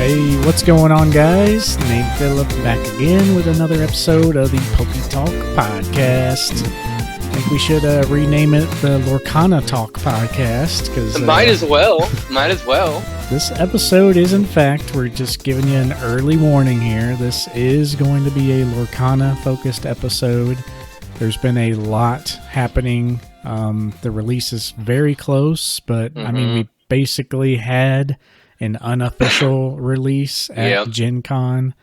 Hey, what's going on, guys? Nate Phillip back again with another episode of the PokeTalk podcast. I think we should rename it the LORCANA Talk podcast because might as well. This episode is, in fact, we're just giving you an early warning here. This is going to be a LORCANA focused episode. There's been a lot happening. The release is very close, but I mean, we basically had an unofficial release at Gen Con.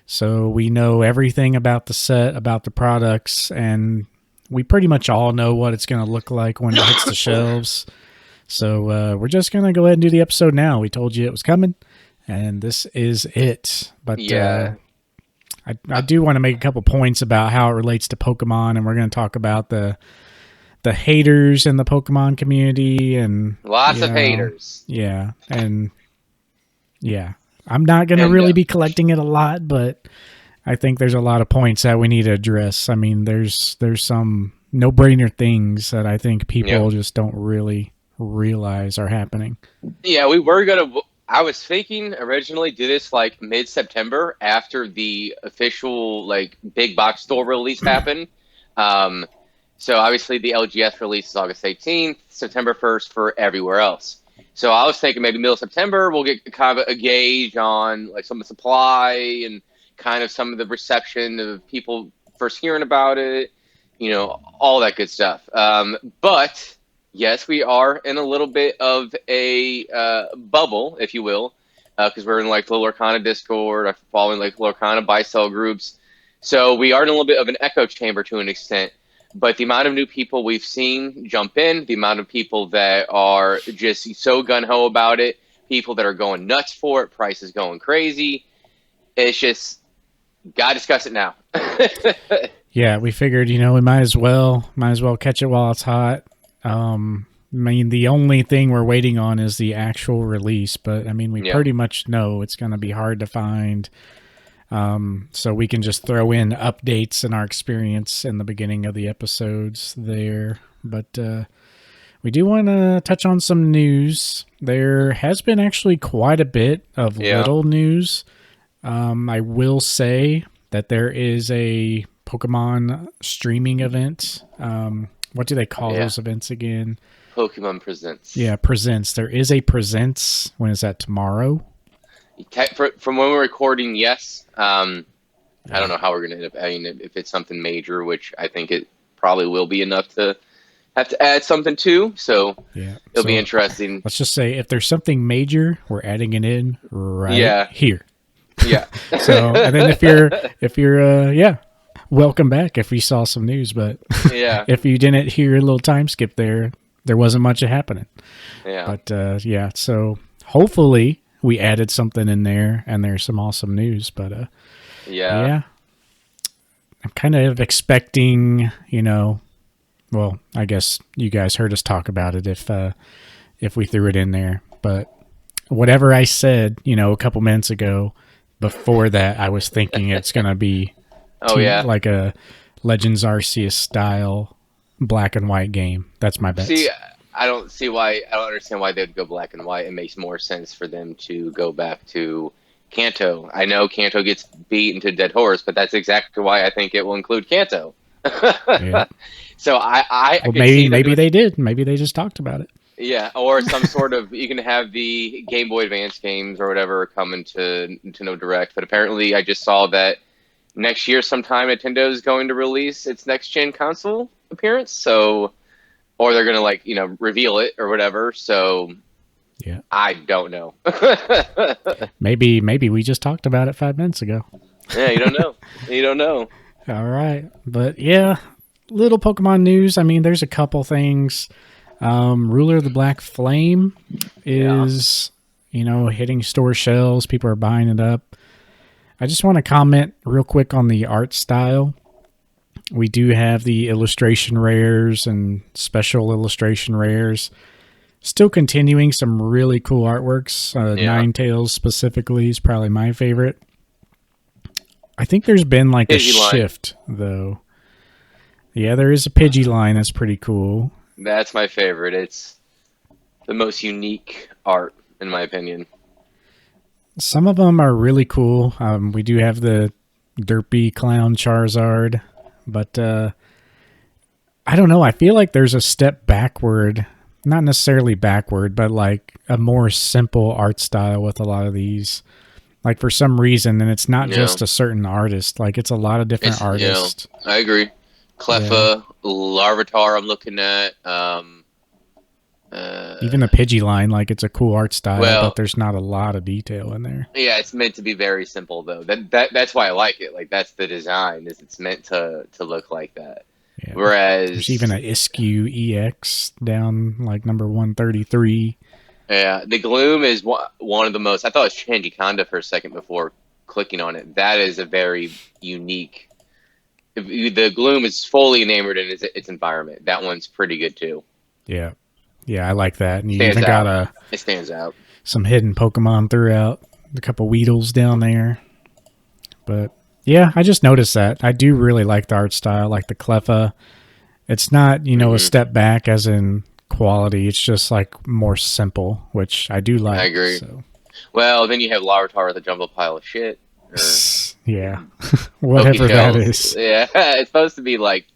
So we know everything about the set, about the products, and we pretty much all know what it's going to look like when it hits the shelves. So we're just going to go ahead and do the episode now. We told you it was coming, and this is it. But I do want to make a couple points about how it relates to Pokemon, and we're going to talk about the haters in the Pokemon community and lots of haters. Yeah, and yeah, I'm not going to really be collecting it a lot, but I think there's a lot of points that we need to address. I mean, there's some no-brainer things that I think people just don't really realize are happening. Yeah, we were going to... I was thinking originally do this like mid-September after the official like big box store release happened. So obviously the LGS release is August 18th, September 1st for everywhere else. So I was thinking maybe middle of September we'll get kind of a gauge on like some of the supply and kind of some of the reception of people first hearing about it, you know, all that good stuff. But yes, we are in a little bit of a bubble, if you will, because we're in like the LORCANA Discord, following like LORCANA buy-sell groups. So we are in a little bit of an echo chamber to an extent. But the amount of new people we've seen jump in, the amount of people that are just so gung-ho about it, people that are going nuts for it, price is going crazy. It's just, gotta discuss it now. Yeah, we figured, you know, we might as well catch it while it's hot. I mean, the only thing we're waiting on is the actual release, but I mean, we pretty much know it's going to be hard to find. So we can just throw in updates and our experience in the beginning of the episodes there. But we do want to touch on some news. There has been actually quite a bit of little news. I will say that there is a Pokemon streaming event. What do they call those events again? Pokemon Presents. Yeah, Presents. There is a Presents. When is that? Tomorrow? From when we're recording, yes. I don't know how we're going to end up adding it if it's something major, which I think it probably will be enough to have to add something to. So it'll be interesting. Let's just say if there's something major, we're adding it in here. Yeah. So and then if you're welcome back if you saw some news, but if you didn't hear a little time skip there wasn't much happening. Yeah. But so hopefully we added something in there and there's some awesome news, but I'm kind of expecting, you know, well, I guess you guys heard us talk about it if we threw it in there, but whatever I said, you know, a couple minutes ago, before that, I was thinking it's going to be like a Legends Arceus style black and white game. That's my bet. See, I don't understand why they'd go black and white. It makes more sense for them to go back to Kanto. I know Kanto gets beat into dead horse, but that's exactly why I think it will include Kanto. So maybe they did. Maybe they just talked about it. Yeah, or some sort of, you can have the Game Boy Advance games or whatever coming to no Direct. But apparently I just saw that next year sometime Nintendo is going to release its next gen console appearance. So, or they're going to like, you know, reveal it or whatever. So I don't know. Maybe we just talked about it 5 minutes ago. Yeah, you don't know. All right. But yeah, little Pokemon news. I mean, there's a couple things. Ruler of the Black Flame is, you know, hitting store shelves. People are buying it up. I just want to comment real quick on the art style. We do have the illustration rares and special illustration rares. Still continuing some really cool artworks. Ninetales specifically is probably my favorite. I think there's been like a shift, though. Yeah, there is a Pidgey-line that's pretty cool. That's my favorite. It's the most unique art, in my opinion. Some of them are really cool. We do have the derpy clown Charizard, but I don't know. I feel like there's a step backward, not necessarily backward, but like a more simple art style with a lot of these. Like for some reason, and it's not Yeah, just a certain artist. Like it's a lot of different it's artists. I agree. Yeah. Cleffa, Larvitar, I'm looking at. Even the Pidgey line, like it's a cool art style, but Well, there's not a lot of detail in there. yeah, it's meant to be very simple though. That's why I like it. Like that's the design. Is it's meant to look like that. Yeah. There's even Whereas, a Iskew EX down like number 133. yeah, the Gloom is one of the most. I thought it was Changiconda for a second before clicking on it. That is a very unique. The Gloom is fully enamored in its environment. That one's pretty good too. Yeah. Yeah, I like that. And you Stands even got out. It stands out. some hidden Pokemon throughout. A couple Weedles down there. But yeah, I just noticed that. I do really like the art style, like the Cleffa. It's not, a Hmm. step back as in quality. It's just like more simple, which I do I like. agree. So Well, then you have Larvitar with a jumbo pile of shit, or yeah, Poke whatever that Shells. is. Yeah, it's supposed to be like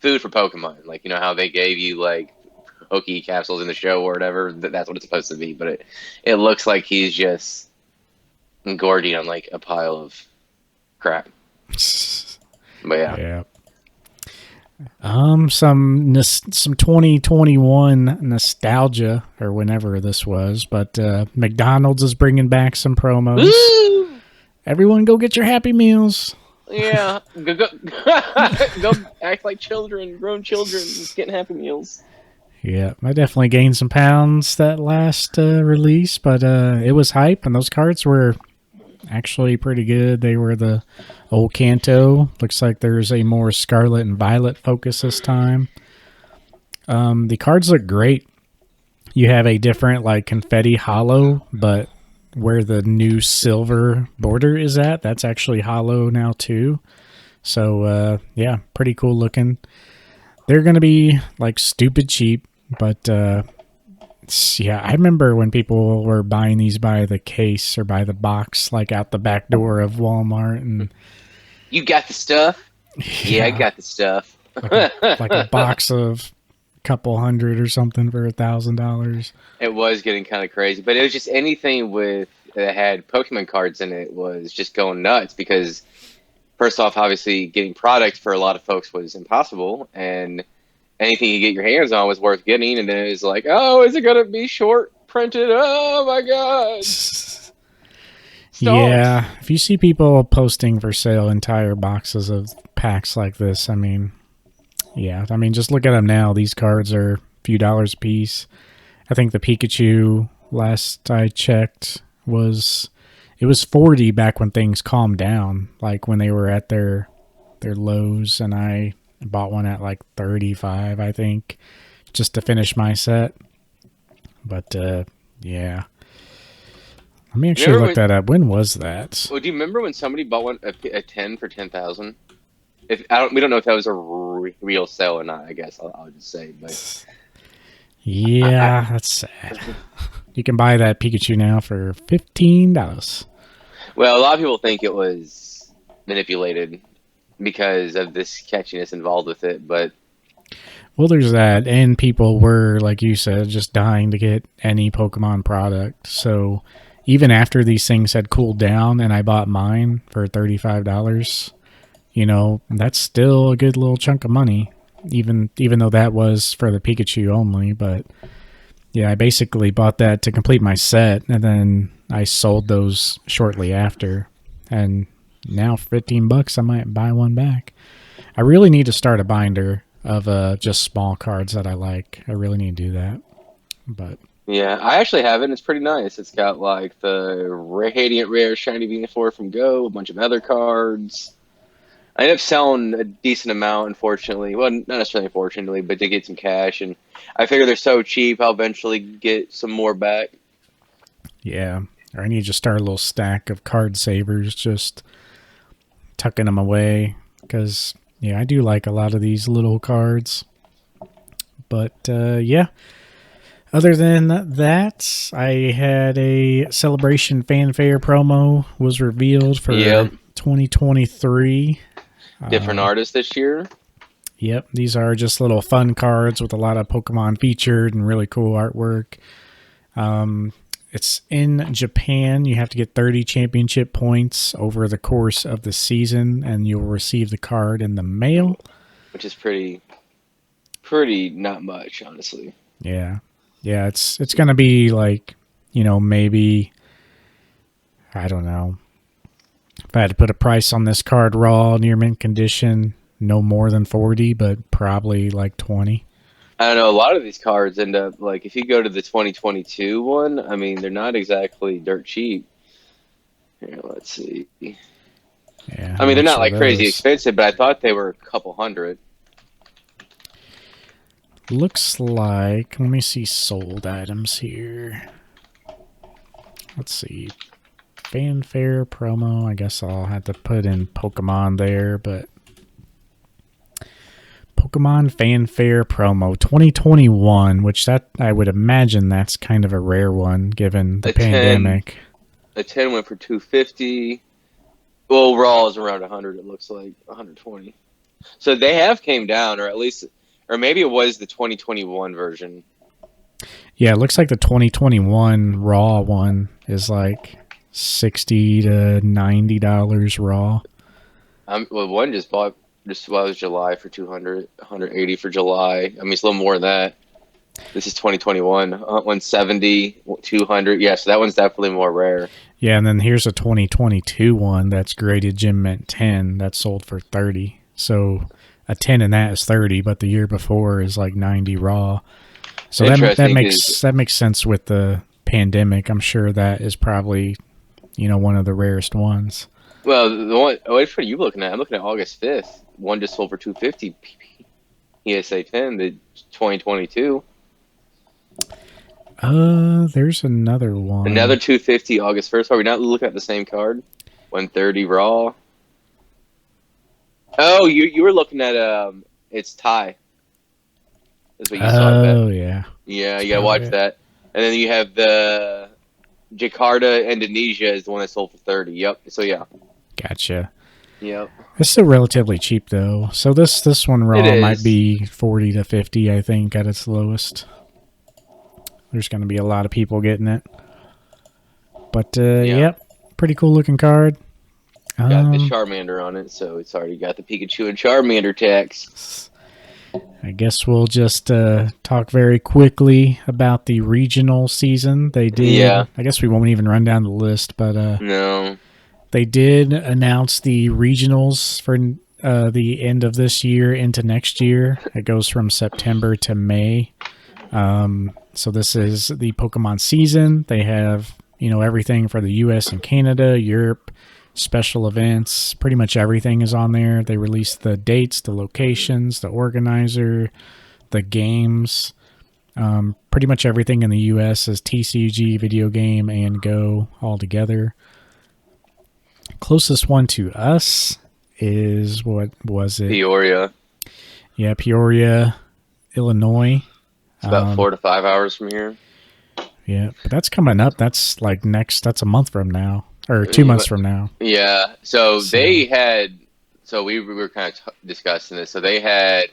food for Pokemon. Like, you know how they gave you like Poke capsules in the show or whatever. That's what it's supposed to be. But it looks like he's just gorging on like a pile of crap. But yeah, Yeah. Some 2021 nostalgia or whenever this was, but McDonald's is bringing back some promos. woo! Everyone, go get your Happy Meals. Yeah, go go act like children, grown children, just getting Happy Meals. Yeah, I definitely gained some pounds that last release, but it was hype, and those cards were actually pretty good. They were the old Kanto. Looks like there's a more Scarlet and Violet focus this time. The cards look great. You have a different like confetti hollow, but where the new silver border is at, that's actually hollow now too. So yeah, pretty cool looking. They're gonna be like stupid cheap, but yeah, I remember when people were buying these by the case or by the box, like out the back door of Walmart, and You got the stuff? Yeah, I yeah, got the stuff. like a box of a couple hundred or something for $1,000. It was getting kind of crazy, but it was just anything with that had Pokemon cards in it was just going nuts because first off, obviously getting product for a lot of folks was impossible, and anything you get your hands on was worth getting. And then it was like, oh, is it gonna be short printed? Oh my god, stalks. Yeah, if you see people posting for sale entire boxes of packs like this, I mean, yeah, I mean, just look at them now. These cards are a few dollars a piece. I think the Pikachu, last I checked, it was 40 back when things calmed down, like when they were at their lows, and I bought one at like 35, I think, just to finish my set. But yeah, let me actually Remember look when? that up. When was that? Well, do you remember when somebody bought a 10 for 10,000? If I don't, we don't know if that was a real sale or not. I guess I'll just say, but Yeah, that's sad. You can buy that Pikachu now for $15. well, a lot of people think it was manipulated because of this catchiness involved with it, but Well, there's that, and people were, like you said, just dying to get any Pokemon product. So even after these things had cooled down and I bought mine for $35, that's still a good little chunk of money, even though that was for the Pikachu only. But yeah, I basically bought that to complete my set, and then I sold those shortly after. And now for $15, I might buy one back. I really need to start a binder of just small cards that I like. I really need to do that. But yeah, I actually have it. And it's pretty nice. It's got like the Radiant Rare Shiny Venusaur from Go, a bunch of other cards. I ended up selling a decent amount, unfortunately. Well, not necessarily unfortunately, but to get some cash. And I figure they're so cheap, I'll eventually get some more back. yeah, or I need to just start a little stack of card savers, just tucking them away. Because, yeah, I do like a lot of these little cards. But, yeah. Other than that, I had a Celebration Fanfare promo was revealed for Yep. 2023. Different artists this year. Yep, these are just little fun cards with a lot of Pokemon featured and really cool artwork. It's in Japan. You have to get 30 championship points over the course of the season, and you'll receive the card in the mail. Which is pretty not much, honestly. Yeah. Yeah, it's going to be like, maybe, I don't know. If I had to put a price on this card raw, near mint condition, no more than 40, but probably like 20. I don't know. A lot of these cards end up like if you go to the 2022 one. I mean, they're not exactly dirt cheap. Here, let's see. Yeah, I mean, they're not like crazy those? expensive, but I thought they were a couple hundred. Looks like, let me see sold items here. Let's see. Fanfare promo. I guess I'll have to put in Pokemon there, but Pokemon Fanfare promo 2021, which that I would imagine that's kind of a rare one given the pandemic. A 10 went for 250. Well, raw is around 100. It looks like 120. So they have came down, or at least, or maybe it was the 2021 version. Yeah, it looks like the 2021 raw one is like $60 to $90 raw. Well, one just bought just while it was July for 200, 180 for July. I mean, it's a little more than that. This is 2021, 170, 200. Yeah, so that one's definitely more rare. Yeah, and then here's a 2022 one that's graded Gem Mint 10 that sold for 30. So a 10 in that is 30, but the year before is like 90 raw. So that makes sense with the pandemic. I'm sure that is probably, one of the rarest ones. Well, the one, which one are you looking at? I'm looking at August 5th. One just sold for 250 PSA 10, the 2022. There's another one. Another 250 August 1st. Are we not looking at the same card? 130 raw. Oh, you were looking at it's Thai. That's what you saw. Oh yeah. Yeah, you gotta watch that. And then you have the Jakarta, Indonesia is the one that sold for 30. Yep. So yeah. Gotcha. Yep. It's still relatively cheap though. So this one raw might be 40 to 50, I think, at its lowest. There's going to be a lot of people getting it. But yep, pretty cool looking card. Got the Charmander on it, so it's already got the Pikachu and Charmander text. I guess we'll just talk very quickly about the regional season. They did. Yeah. I guess we won't even run down the list, but no. They did announce the regionals for the end of this year into next year. It goes from September to May. So this is the Pokemon season. They have, everything for the US and Canada, Europe, special events, pretty much everything is on there. They released the dates, the locations, the organizer, the games. Pretty much everything in the US is TCG, video game, and Go all together. Closest one to us is, what was it? Peoria. Yeah, Peoria, Illinois. It's about 4 to 5 hours from here. Yeah, but that's coming up. That's like that's a month from now, or 2 months from now. Yeah, so they had, we were kind of discussing this. So they had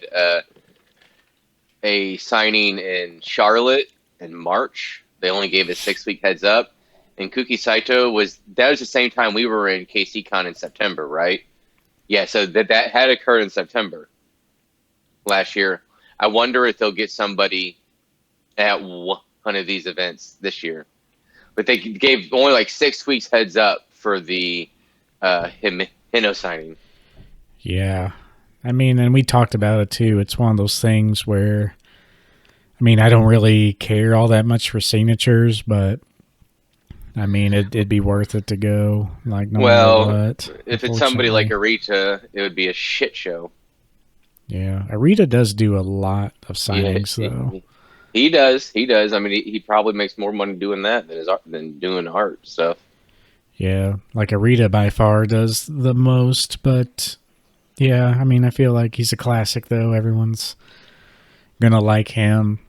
a signing in Charlotte in March. They only gave a 6-week heads up. And Kuki Saito that was the same time we were in KCCon in September, right? Yeah, so that had occurred in September last year. I wonder if they'll get somebody at one of these events this year. But they gave only like 6 weeks heads up for the Hino signing. Yeah. I mean, and we talked about it too. It's one of those things where, I mean, I don't really care all that much for signatures, but I mean, it'd be worth it to go. Like, no matter what. If it's somebody like Arita, it would be a shit show. Yeah, Arita does do a lot of signings, though. He does. I mean, he probably makes more money doing that than doing art stuff. Yeah, like Arita by far does the most, but yeah, I mean, I feel like he's a classic, though. Everyone's gonna like him.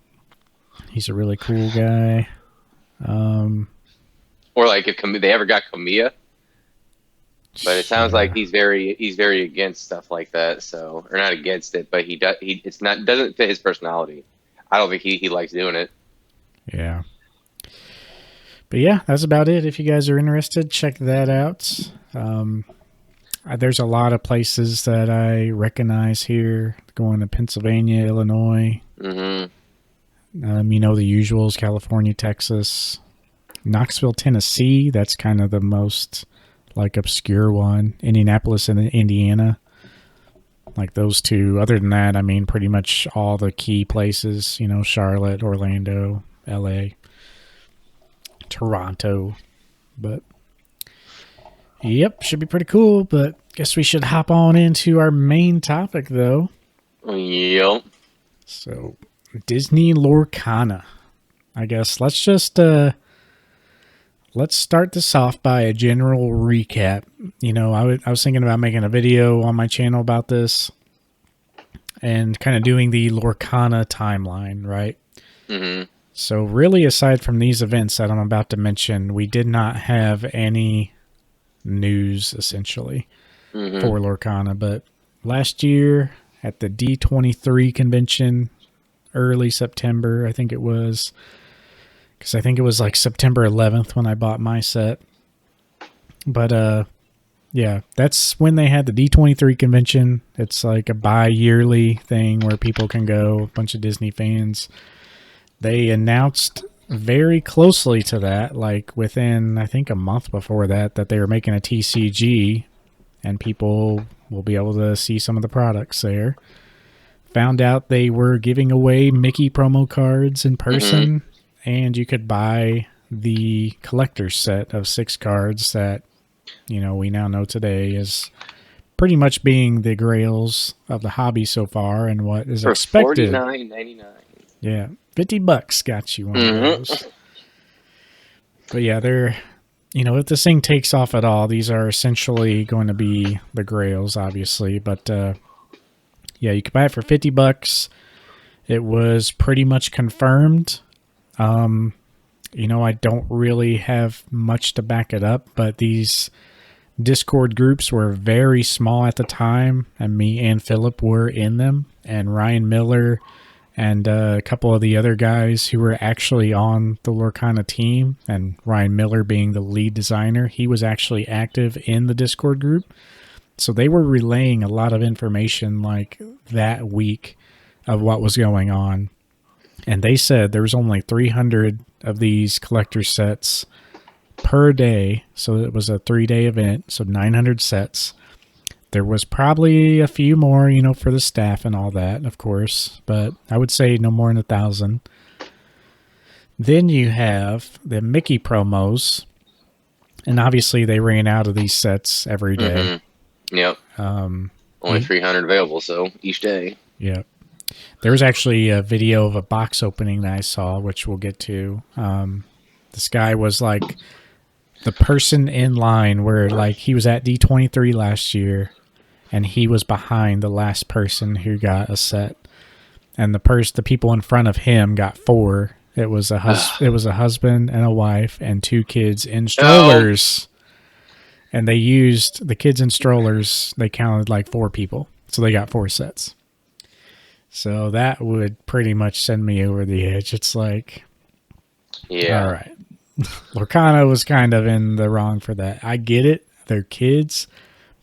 He's a really cool guy. Or like if they ever got Kamiya. But it sounds like he's very against stuff like that. So, or not against it, but doesn't fit his personality. I don't think he likes doing it. Yeah. But yeah, that's about it. If you guys are interested, check that out. There's a lot of places that I recognize here, going to Pennsylvania, Illinois. Mm-hmm. You know, the usuals, California, Texas, Knoxville, Tennessee. That's kind of the most like obscure one. Indianapolis and Indiana. Like those two. Other than that, I mean, pretty much all the key places, you know, Charlotte, Orlando, LA, Toronto. But yep, should be pretty cool. But guess we should hop on into our main topic, though. Yep. So, Disney LORCANA. I guess let's just let's start this off by a general recap. You know, I was thinking about making a video on my channel about this and kind of doing the LORCANA timeline, right? Mm-hmm. So really, aside from these events that I'm about to mention, we did not have any news, essentially, for LORCANA. But last year at the D23 convention, early September, I think it was, because I think it was like September 11th when I bought my set. But yeah, that's when they had the D23 convention. It's like a bi-yearly thing where people can go, a bunch of Disney fans. They announced very closely to that, like within, I think, a month before that, that they were making a TCG and people will be able to see some of the products there. Found out they were giving away Mickey promo cards in person, and you could buy the collector's set of 6 cards that, you know, we now know today is pretty much being the grails of the hobby so far and what is expected. For $49.99. Yeah, $50 got you one of those. But yeah, they're, you know, if this thing takes off at all, these are essentially going to be the grails, obviously. But yeah, you could buy it for $50. It was pretty much confirmed. You know, I don't really have much to back it up, but these Discord groups were very small at the time, and me and Phillip were in them, and Ryan Miller and a couple of the other guys who were actually on the LORCANA team, and Ryan Miller being the lead designer, he was actually active in the Discord group. So they were relaying a lot of information like that week of what was going on. And they said there was only 300 of these collector sets per day. So it was a 3-day event. So 900 sets. There was probably a few more, you know, for the staff and all that, of course. But I would say no more than 1,000. Then you have the Mickey promos. And obviously they ran out of these sets every day. Yep. Only 300 available, so each day. Yep. There was actually a video of a box opening that I saw, which we'll get to. This guy was like the person in line where like he was at D23 last year, and he was behind the last person who got a set, and the people in front of him got 4. It was a husband and a wife and 2 kids in strollers. And they used the kids in strollers. They counted like 4 people. So they got 4 sets. So that would pretty much send me over the edge. It's like, yeah, all right. LORCANA was kind of in the wrong for that. I get it. They're kids.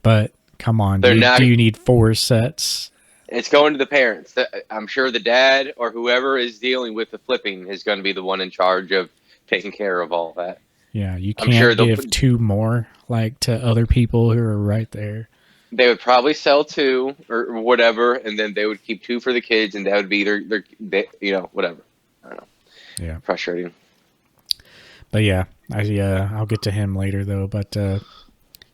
But come on. Do you need 4 sets? It's going to the parents. I'm sure the dad or whoever is dealing with the flipping is going to be the one in charge of taking care of all that. Yeah, you can't give 2 more like to other people who are right there. They would probably sell 2 or whatever, and then they would keep 2 for the kids, and that would be their you know, whatever. I don't know. Yeah, frustrating. But yeah, I'll get to him later though. But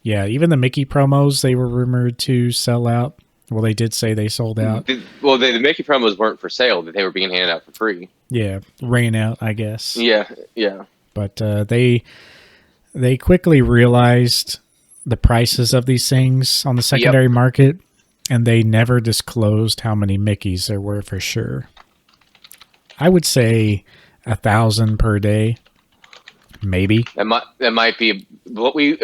yeah, even the Mickey promos, they were rumored to sell out. Well, they did say they sold out. The Mickey promos weren't for sale; that they were being handed out for free. Yeah, ran out, I guess. Yeah. But they quickly realized the prices of these things on the secondary market, and they never disclosed how many Mickeys there were for sure. I would say 1,000 per day, maybe. That might be what we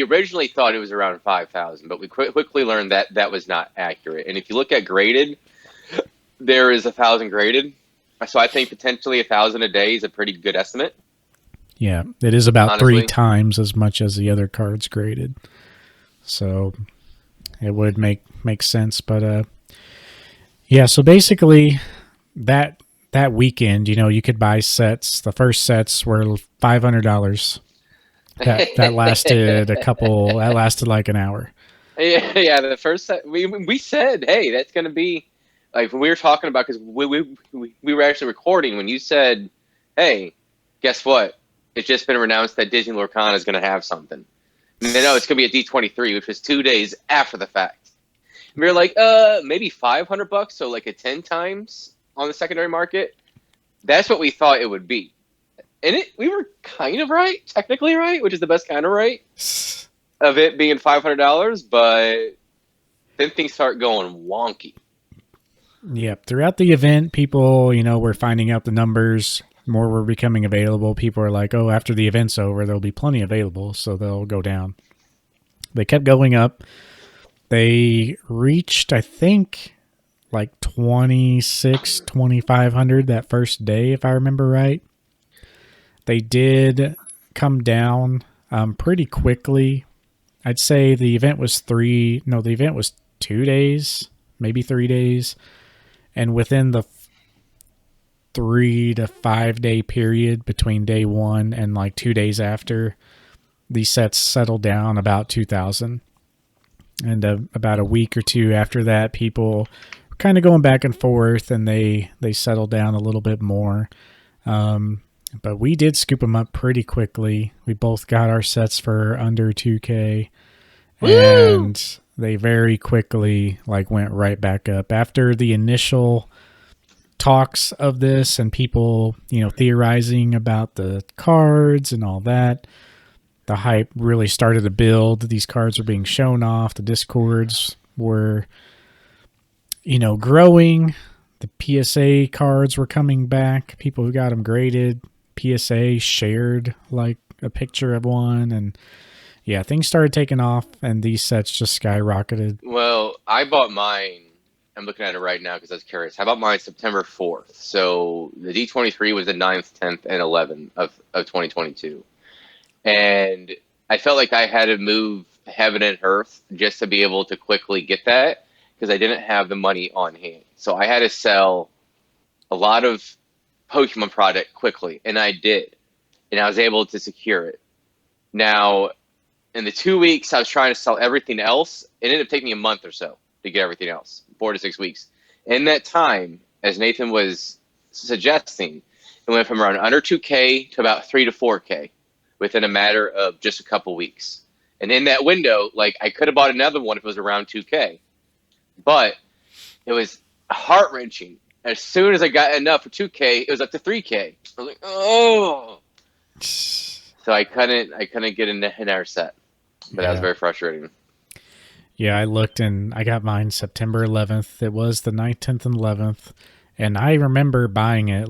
originally thought it was around 5,000, but we quickly learned that that was not accurate. And if you look at graded, there is 1,000 graded, so I think potentially 1,000 a day is a pretty good estimate. Yeah, it is about three Honestly, times as much as the other cards graded. So it would make sense. But yeah, so basically that weekend, you could buy sets. The first sets were $500. That lasted that lasted like an hour. yeah. The first set, we said, hey, that's going to be like when we were talking about, because we were actually recording when you said, hey, guess what? It's just been announced that Disney Lorcana is going to have something. And they know it's going to be a D23, which was 2 days after the fact. And we were like, maybe $500, so like a 10 times on the secondary market. That's what we thought it would be. And we were kind of right, technically right, which is the best kind of right, of it being $500, but then things start going wonky. Yep. Throughout the event, people, were finding out the numbers. More were becoming available. People are like, oh, after the event's over, there'll be plenty available, so they'll go down. They kept going up. They reached, I think, like 2,500 that first day, if I remember right. They did come down pretty quickly. I'd say the event was 2 days, maybe 3 days. And within the 3 to 5 day period between day one and like 2 days after, these sets settled down about 2,000. And about a week or two after that, people were kind of going back and forth, and they settled down a little bit more. But we did scoop them up pretty quickly. We both got our sets for under 2K. Woo! And they very quickly went right back up after the initial talks of this and people, theorizing about the cards and all that. The hype really started to build. These cards were being shown off. The Discords were, growing. The PSA cards were coming back. People who got them graded, PSA shared a picture of one, and yeah, things started taking off, and these sets just skyrocketed. Well, I bought mine. I'm looking at it right now because I was curious. How about mine September 4th? So the D23 was the 9th, 10th, and 11th of 2022. And I felt like I had to move heaven and earth just to be able to quickly get that because I didn't have the money on hand. So I had to sell a lot of Pokemon product quickly, and I did. And I was able to secure it. Now, in the 2 weeks I was trying to sell everything else, it ended up taking me a month or so to get everything else, 4 to 6 weeks. In that time, as Nathan was suggesting, it went from around under 2K to about 3 to 4K within a matter of just a couple weeks. And in that window, I could have bought another one if it was around 2K. But it was heart-wrenching. As soon as I got enough for 2K, it was up to 3K. I was like, oh. So I couldn't get in our set. But that was very frustrating. Yeah, I looked and I got mine September 11th. It was the 9th, 10th, and 11th. And I remember buying it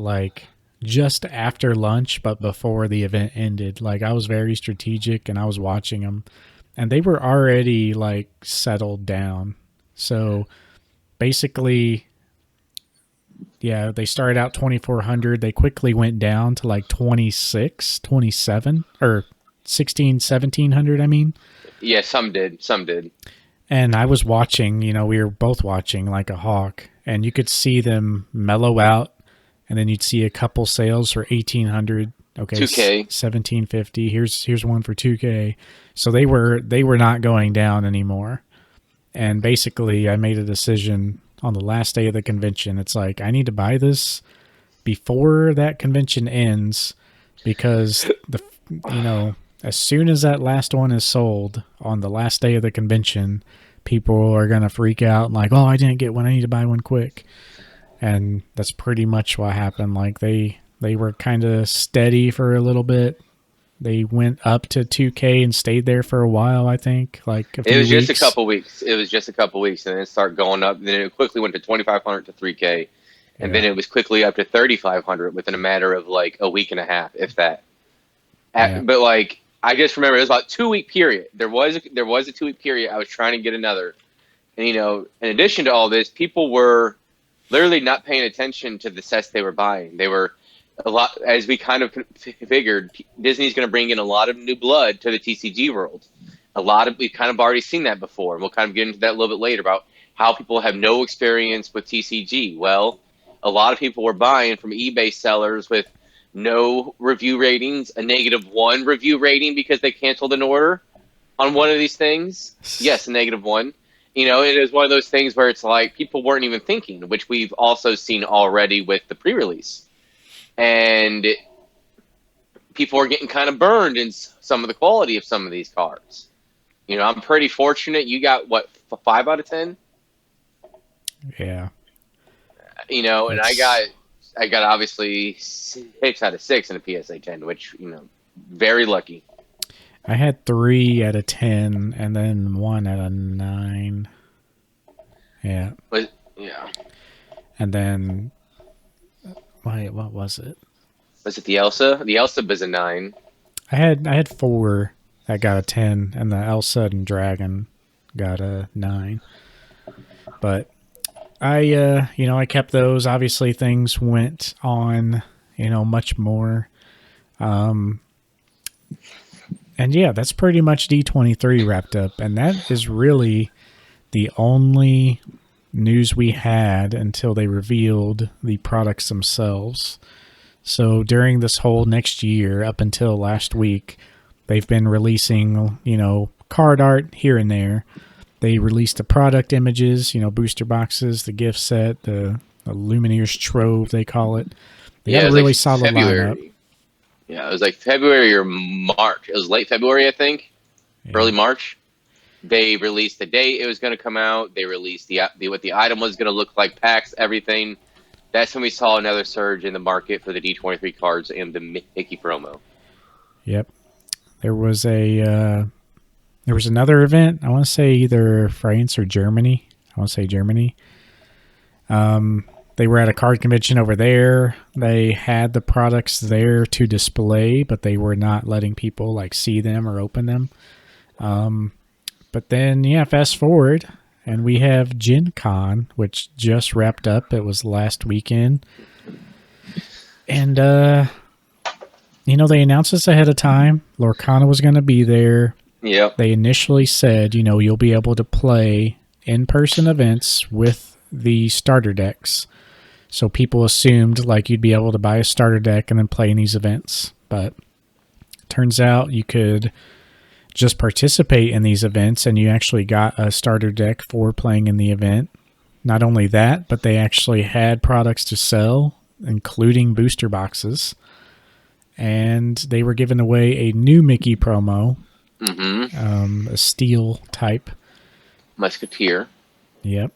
just after lunch, but before the event ended. I was very strategic and I was watching them. And they were already settled down. So basically, yeah, they started out 2,400. They quickly went down to 26, 27, or 16, 1,700, I mean. Yeah, some did. And I was watching, we were both watching like a hawk, and you could see them mellow out, and then you'd see a couple sales for 1,800. Okay, 2K, 1,750. Here's one for 2K. So they were not going down anymore. And basically, I made a decision on the last day of the convention. It's I need to buy this before that convention ends, because as soon as that last one is sold on the last day of the convention, people are going to freak out and oh, I didn't get one. I need to buy one quick. And that's pretty much what happened. They were kind of steady for a little bit. They went up to 2K and stayed there for a while, I think. It was just a couple weeks. And then it started going up. Then it quickly went to 2,500 to 3K. And then it was quickly up to 3,500 within a matter of like a week and a half, if that. But like, I just remember it was about 2 week period. There was a 2 week period. I was trying to get another, and you know, in addition to all this, people were literally not paying attention to the sets they were buying. They were a lot, as we kind of figured, Disney's going to bring in a lot of new blood to the TCG world. We've kind of already seen that before, and we'll kind of get into that a little bit later about how people have no experience with TCG. Well, a lot of people were buying from eBay sellers with no review ratings, a -1 review rating because they canceled an order on one of these things. Yes, a -1. You know, it is one of those things where it's like people weren't even thinking, which we've also seen already with the pre-release. And people are getting kind of burned in some of the quality of some of these cards. You know, I'm pretty fortunate. You got, what, 5 out of 10? Yeah. You know, and I got obviously 6 out of 6 in a PSA 10, which, you know, very lucky. I had 3 out of 10 and then 1 out of 9. Yeah. Yeah. And then, what was it? Was it the Elsa? The Elsa was a 9. I had 4 that got a 10, and the Elsa and Dragon got a 9. But I kept those. Obviously, things went on, much more. And yeah, that's pretty much D23 wrapped up. And that is really the only news we had until they revealed the products themselves. So during this whole next year, up until last week, they've been releasing, card art here and there. They released the product images, booster boxes, the gift set, the Lumineers Trove, they call it. They got a really solid lineup. Yeah, it was like February or March. It was late February, I think. Yeah. Early March. They released the date it was going to come out. They released what the item was going to look like, packs, everything. That's when we saw another surge in the market for the D23 cards and the Mickey promo. Yep. There was another event. I want to say either France or Germany. I want to say Germany. They were at a card convention over there. They had the products there to display, but they were not letting people see them or open them. But then, fast forward, and we have Gen Con, which just wrapped up. It was last weekend. And, they announced this ahead of time. LORCANA was going to be there. Yeah. They initially said, you'll be able to play in-person events with the starter decks. So people assumed you'd be able to buy a starter deck and then play in these events. But turns out you could just participate in these events and you actually got a starter deck for playing in the event. Not only that, but they actually had products to sell, including booster boxes. And they were giving away a new Mickey promo. Mm-hmm. A steel type. Musketeer. Yep.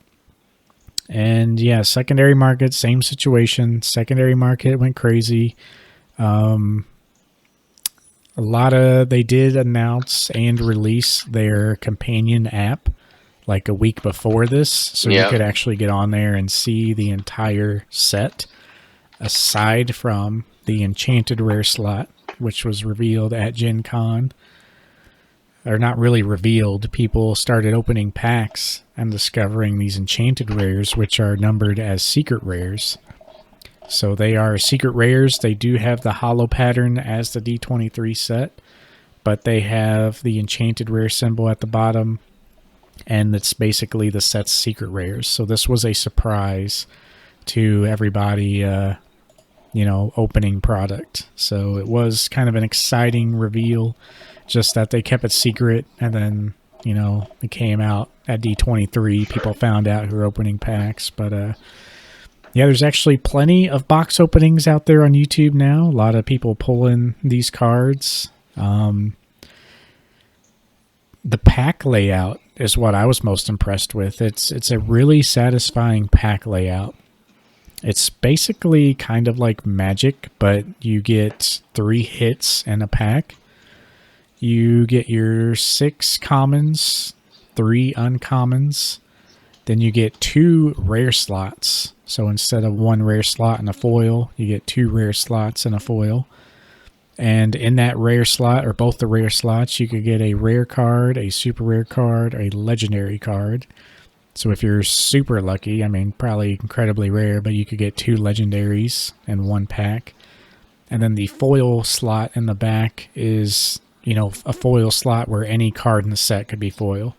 And yeah, secondary market, same situation. Secondary market went crazy. They did announce and release their companion app a week before this. So you could actually get on there and see the entire set aside from the Enchanted Rare slot, which was revealed at Gen Con. Or not really revealed. People started opening packs and discovering these Enchanted Rares, which are numbered as secret rares. So they are secret rares. They do have the holo pattern as the D23 set, but they have the Enchanted Rare symbol at the bottom, and it's basically the set's secret rares. So this was a surprise to everybody, opening product. So it was kind of an exciting reveal. Just that they kept it secret, and then, it came out at D23. People found out who were opening packs. But, there's actually plenty of box openings out there on YouTube now. A lot of people pulling these cards. The pack layout is what I was most impressed with. It's a really satisfying pack layout. It's basically kind of like Magic, but you get 3 hits in a pack. You get your 6 commons, 3 uncommons. Then you get 2 rare slots So instead of one rare slot in a foil, you get 2 rare slots in a foil. And in that rare slot, or both the rare slots, you could get a rare card, a super rare card, a legendary card. So if you're super lucky, I mean, probably incredibly rare, but you could get 2 legendaries in one pack. And then the foil slot in the back is, a foil slot where any card in the set could be foil.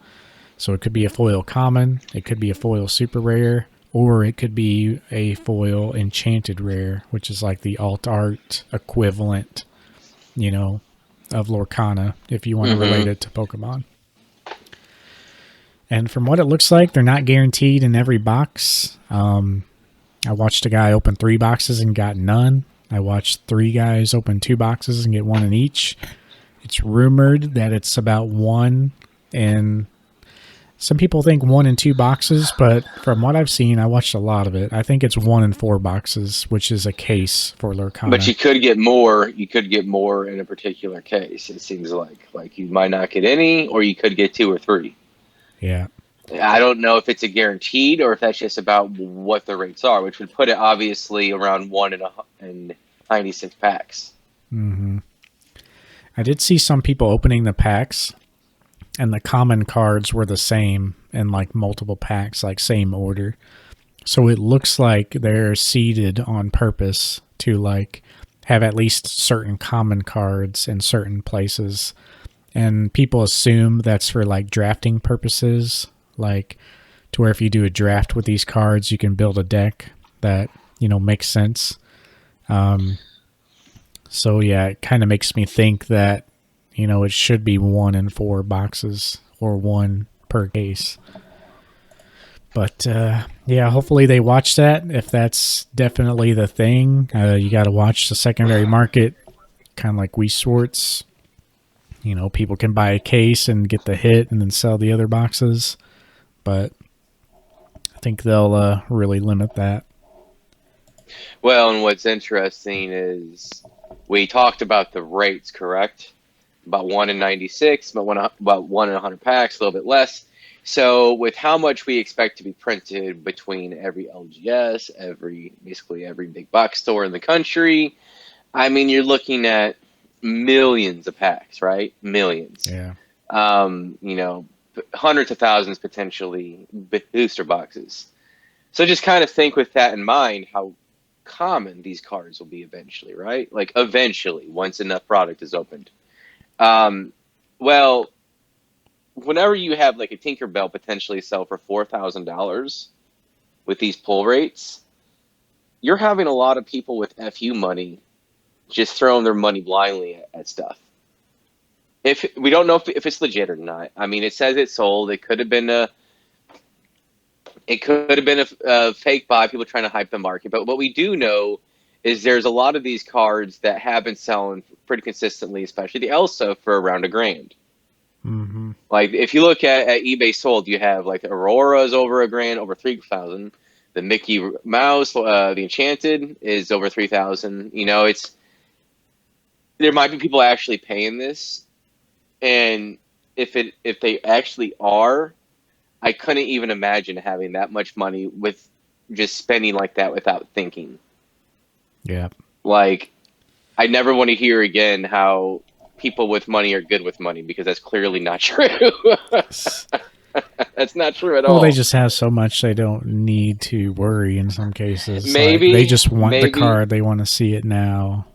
So it could be a foil common, it could be a foil super rare, or it could be a foil enchanted rare, which is like the alt art equivalent, of Lorcana, if you want to relate it to Pokemon. And from what it looks like, they're not guaranteed in every box. I watched a guy open 3 boxes and got none. I watched 3 guys open 2 boxes and get 1 in each. It's rumored that it's about 1 in... Some people think 1 in 2 boxes, but from what I've seen, I watched a lot of it. I think it's 1 in 4 boxes, which is a case for Lorcana. But you could get more. You could get more in a particular case. It seems like you might not get any, or you could get 2 or 3. Yeah. I don't know if it's a guaranteed or if that's just about what the rates are, which would put it obviously around 1 in 96 packs. Mm-hmm. I did see some people opening the packs, and the common cards were the same in like multiple packs, like same order. So it looks like they're seeded on purpose to like have at least certain common cards in certain places. And people assume that's for like drafting purposes, like to where if you do a draft with these cards, you can build a deck that, makes sense. So yeah, it kind of makes me think that, it should be 1 in 4 boxes or 1 per case. But yeah, hopefully they watch that. If that's definitely the thing, you got to watch the secondary market, kind of like Wii Sports. People can buy a case and get the hit and then sell the other boxes. But I think they'll really limit that. Well, and what's interesting is we talked about the rates, correct? About 1 in 96, about 1 in 100 packs, a little bit less. So with how much we expect to be printed between every LGS, basically every big box store in the country, I mean, you're looking at millions of packs, right? Millions. Yeah. Hundreds of thousands potentially booster boxes. So just kind of think with that in mind, how common these cards will be eventually, right? Like eventually, once enough product is opened. Well, whenever you have like a Tinkerbell potentially sell for $4,000 with these pull rates, you're having a lot of people with FU money just throwing their money blindly at stuff. If we don't know if it's legit or not. I mean, it says it's sold. It could have been a fake buy, people trying to hype the market. But what we do know is there's a lot of these cards that have been selling pretty consistently, especially the Elsa, for around $1,000. Mm-hmm. Like if you look at eBay sold, you have like Aurora's over $1,000, over 3,000. The Mickey Mouse, the Enchanted is over 3,000. There might be people actually paying this, and if they actually are, I couldn't even imagine having that much money with just spending like that without thinking. Yeah. Like, I never want to hear again how people with money are good with money, because that's clearly not true. That's not true at all. Well, they just have so much they don't need to worry in some cases. Maybe. Like, they just want the card. They want to see it now.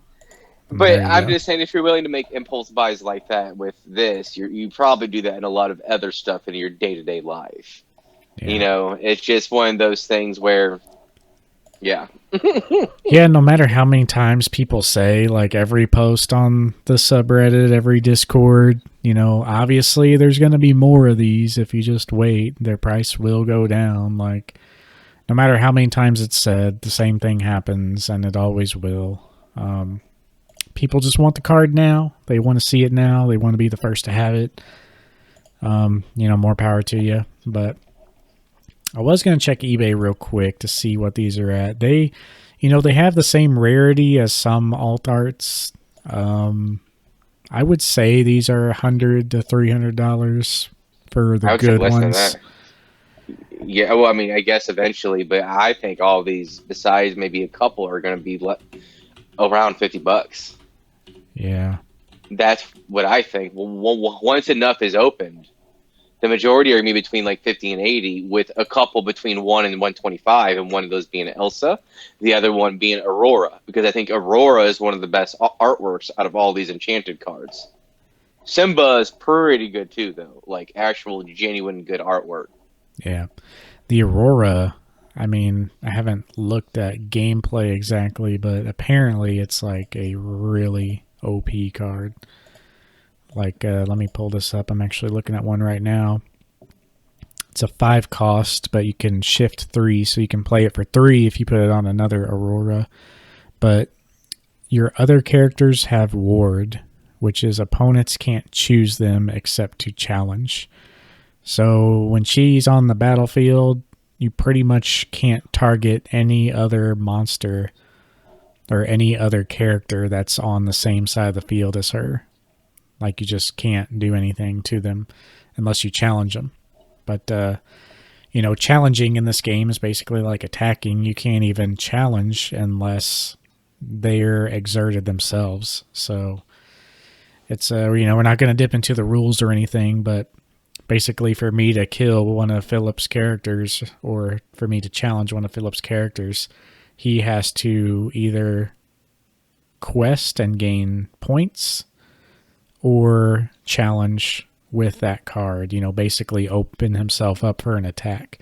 But I'm just saying, if you're willing to make impulse buys like that with this, you probably do that in a lot of other stuff in your day-to-day life. Yeah. It's just one of those things where, yeah. Yeah, no matter how many times people say, like every post on the subreddit, every Discord, obviously there's going to be more of these if you just wait. Their price will go down. Like, no matter how many times it's said, the same thing happens, and it always will. People just want the card now. They want to see it now. They want to be the first to have it. More power to you. But I was going to check eBay real quick to see what these are at. They have the same rarity as some alt arts. I would say these are $100 to $300 for the good ones. Yeah, well, I mean, I guess eventually, but I think all these, besides maybe a couple, are going to be around $50. Yeah. That's what I think. Once enough is opened, the majority are going to be between like 50 and 80, with a couple between 1 and 125, and one of those being Elsa, the other one being Aurora, because I think Aurora is one of the best artworks out of all these enchanted cards. Simba is pretty good too, though, like actual genuine good artwork. Yeah. The Aurora, I mean, I haven't looked at gameplay exactly, but apparently it's like a really OP card. Like, let me pull this up. I'm actually looking at one right now. It's a 5 cost, but you can shift 3, so you can play it for 3 if you put it on another Aurora. But your other characters have Ward, which is opponents can't choose them except to challenge. So when she's on the battlefield, you pretty much can't target any other monster or any other character that's on the same side of the field as her. Like, you just can't do anything to them unless you challenge them. But, challenging in this game is basically like attacking. You can't even challenge unless they're exerted themselves. So it's, we're not going to dip into the rules or anything, but basically for me to kill one of Phillip's characters, or for me to challenge one of Phillip's characters, he has to either quest and gain points or challenge with that card, basically open himself up for an attack.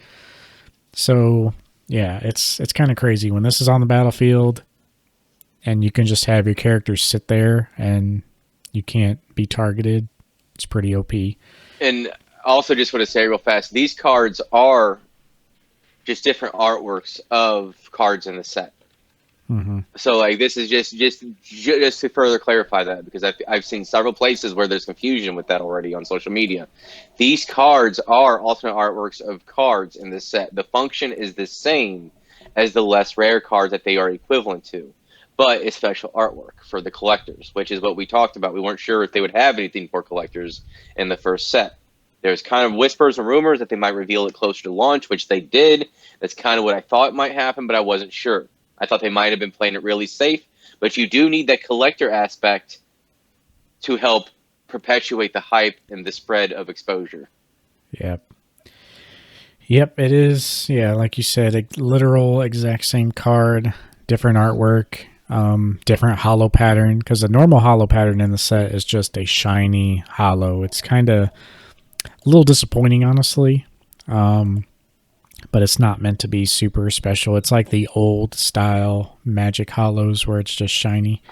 So yeah, it's kind of crazy when this is on the battlefield and you can just have your characters sit there and you can't be targeted. It's pretty OP. And also, just want to say real fast, these cards are just different artworks of cards in the set. Mm-hmm. So, like, this is just to further clarify that, because I've seen several places where there's confusion with that already on social media. These cards are alternate artworks of cards in this set. The function is the same as the less rare cards that they are equivalent to, but it's special artwork for the collectors, which is what we talked about. We weren't sure if they would have anything for collectors in the first set. There's kind of whispers and rumors that they might reveal it closer to launch, which they did. That's kind of what I thought might happen, but I wasn't sure. I thought they might have been playing it really safe, but you do need that collector aspect to help perpetuate the hype and the spread of exposure. Yep. Yep, it is. Yeah, like you said, a literal exact same card, different artwork, different hollow pattern, because the normal hollow pattern in the set is just a shiny hollow. It's kind of a little disappointing, honestly. But it's not meant to be super special. It's like the old style Magic Hollows where it's just shiny.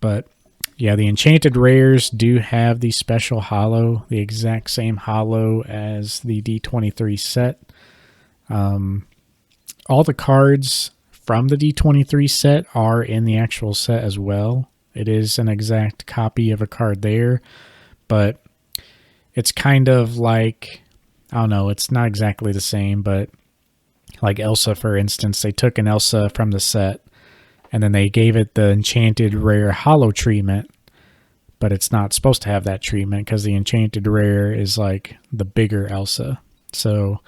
But yeah, the Enchanted Rares do have the special hollow, the exact same hollow as the D23 set. All the cards from the D23 set are in the actual set as well. It is an exact copy of a card there, but it's kind of like, I don't know, it's not exactly the same, but like Elsa, for instance, they took an Elsa from the set and then they gave it the Enchanted Rare Hollow treatment, but it's not supposed to have that treatment because the Enchanted Rare is like the bigger Elsa. So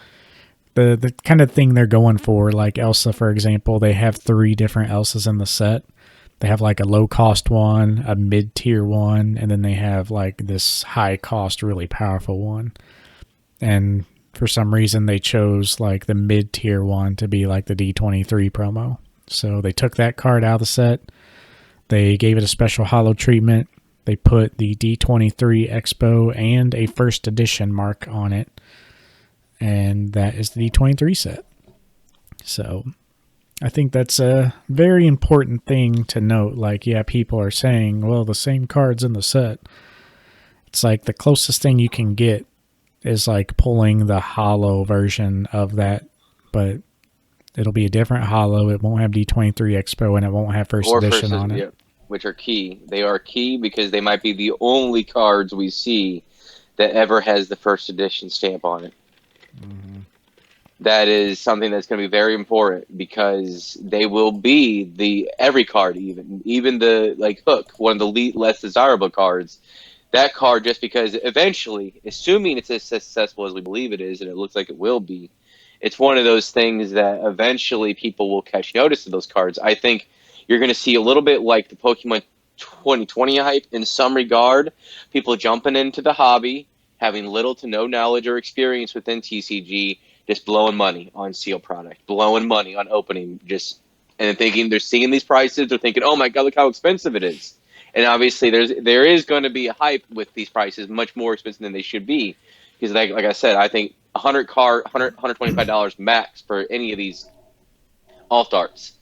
the kind of thing they're going for, like Elsa, for example, they have 3 different Elsas in the set. They have like a low cost one, a mid tier one, and then they have like this high cost, really powerful one. And for some reason they chose like the mid tier one to be like the D23 promo. So they took that card out of the set. They gave it a special hollow treatment. They put the D23 Expo and a first edition mark on it. And that is the D23 set. So I think that's a very important thing to note. Like, yeah, people are saying, well, the same card's in the set. It's like the closest thing you can get is like pulling the hollow version of that, but it'll be a different hollow. It won't have D23 Expo and it won't have first edition on it. Yeah, which are key. They are key because they might be the only cards we see that ever has the first edition stamp on it. Mm-hmm. That is something that's going to be very important because they will be every card, even the like Hook, one of the less desirable cards. That card, just because eventually, assuming it's as successful as we believe it is, and it looks like it will be, it's one of those things that eventually people will catch notice of those cards. I think you're going to see a little bit like the Pokemon 2020 hype in some regard. People jumping into the hobby, having little to no knowledge or experience within TCG, just blowing money on seal product, blowing money on opening, just and thinking they're seeing these prices, they're thinking, "Oh my god, look how expensive it is." And obviously, there is going to be a hype with these prices, much more expensive than they should be, because like I said, I think 100 $125 max for any of these alt arts.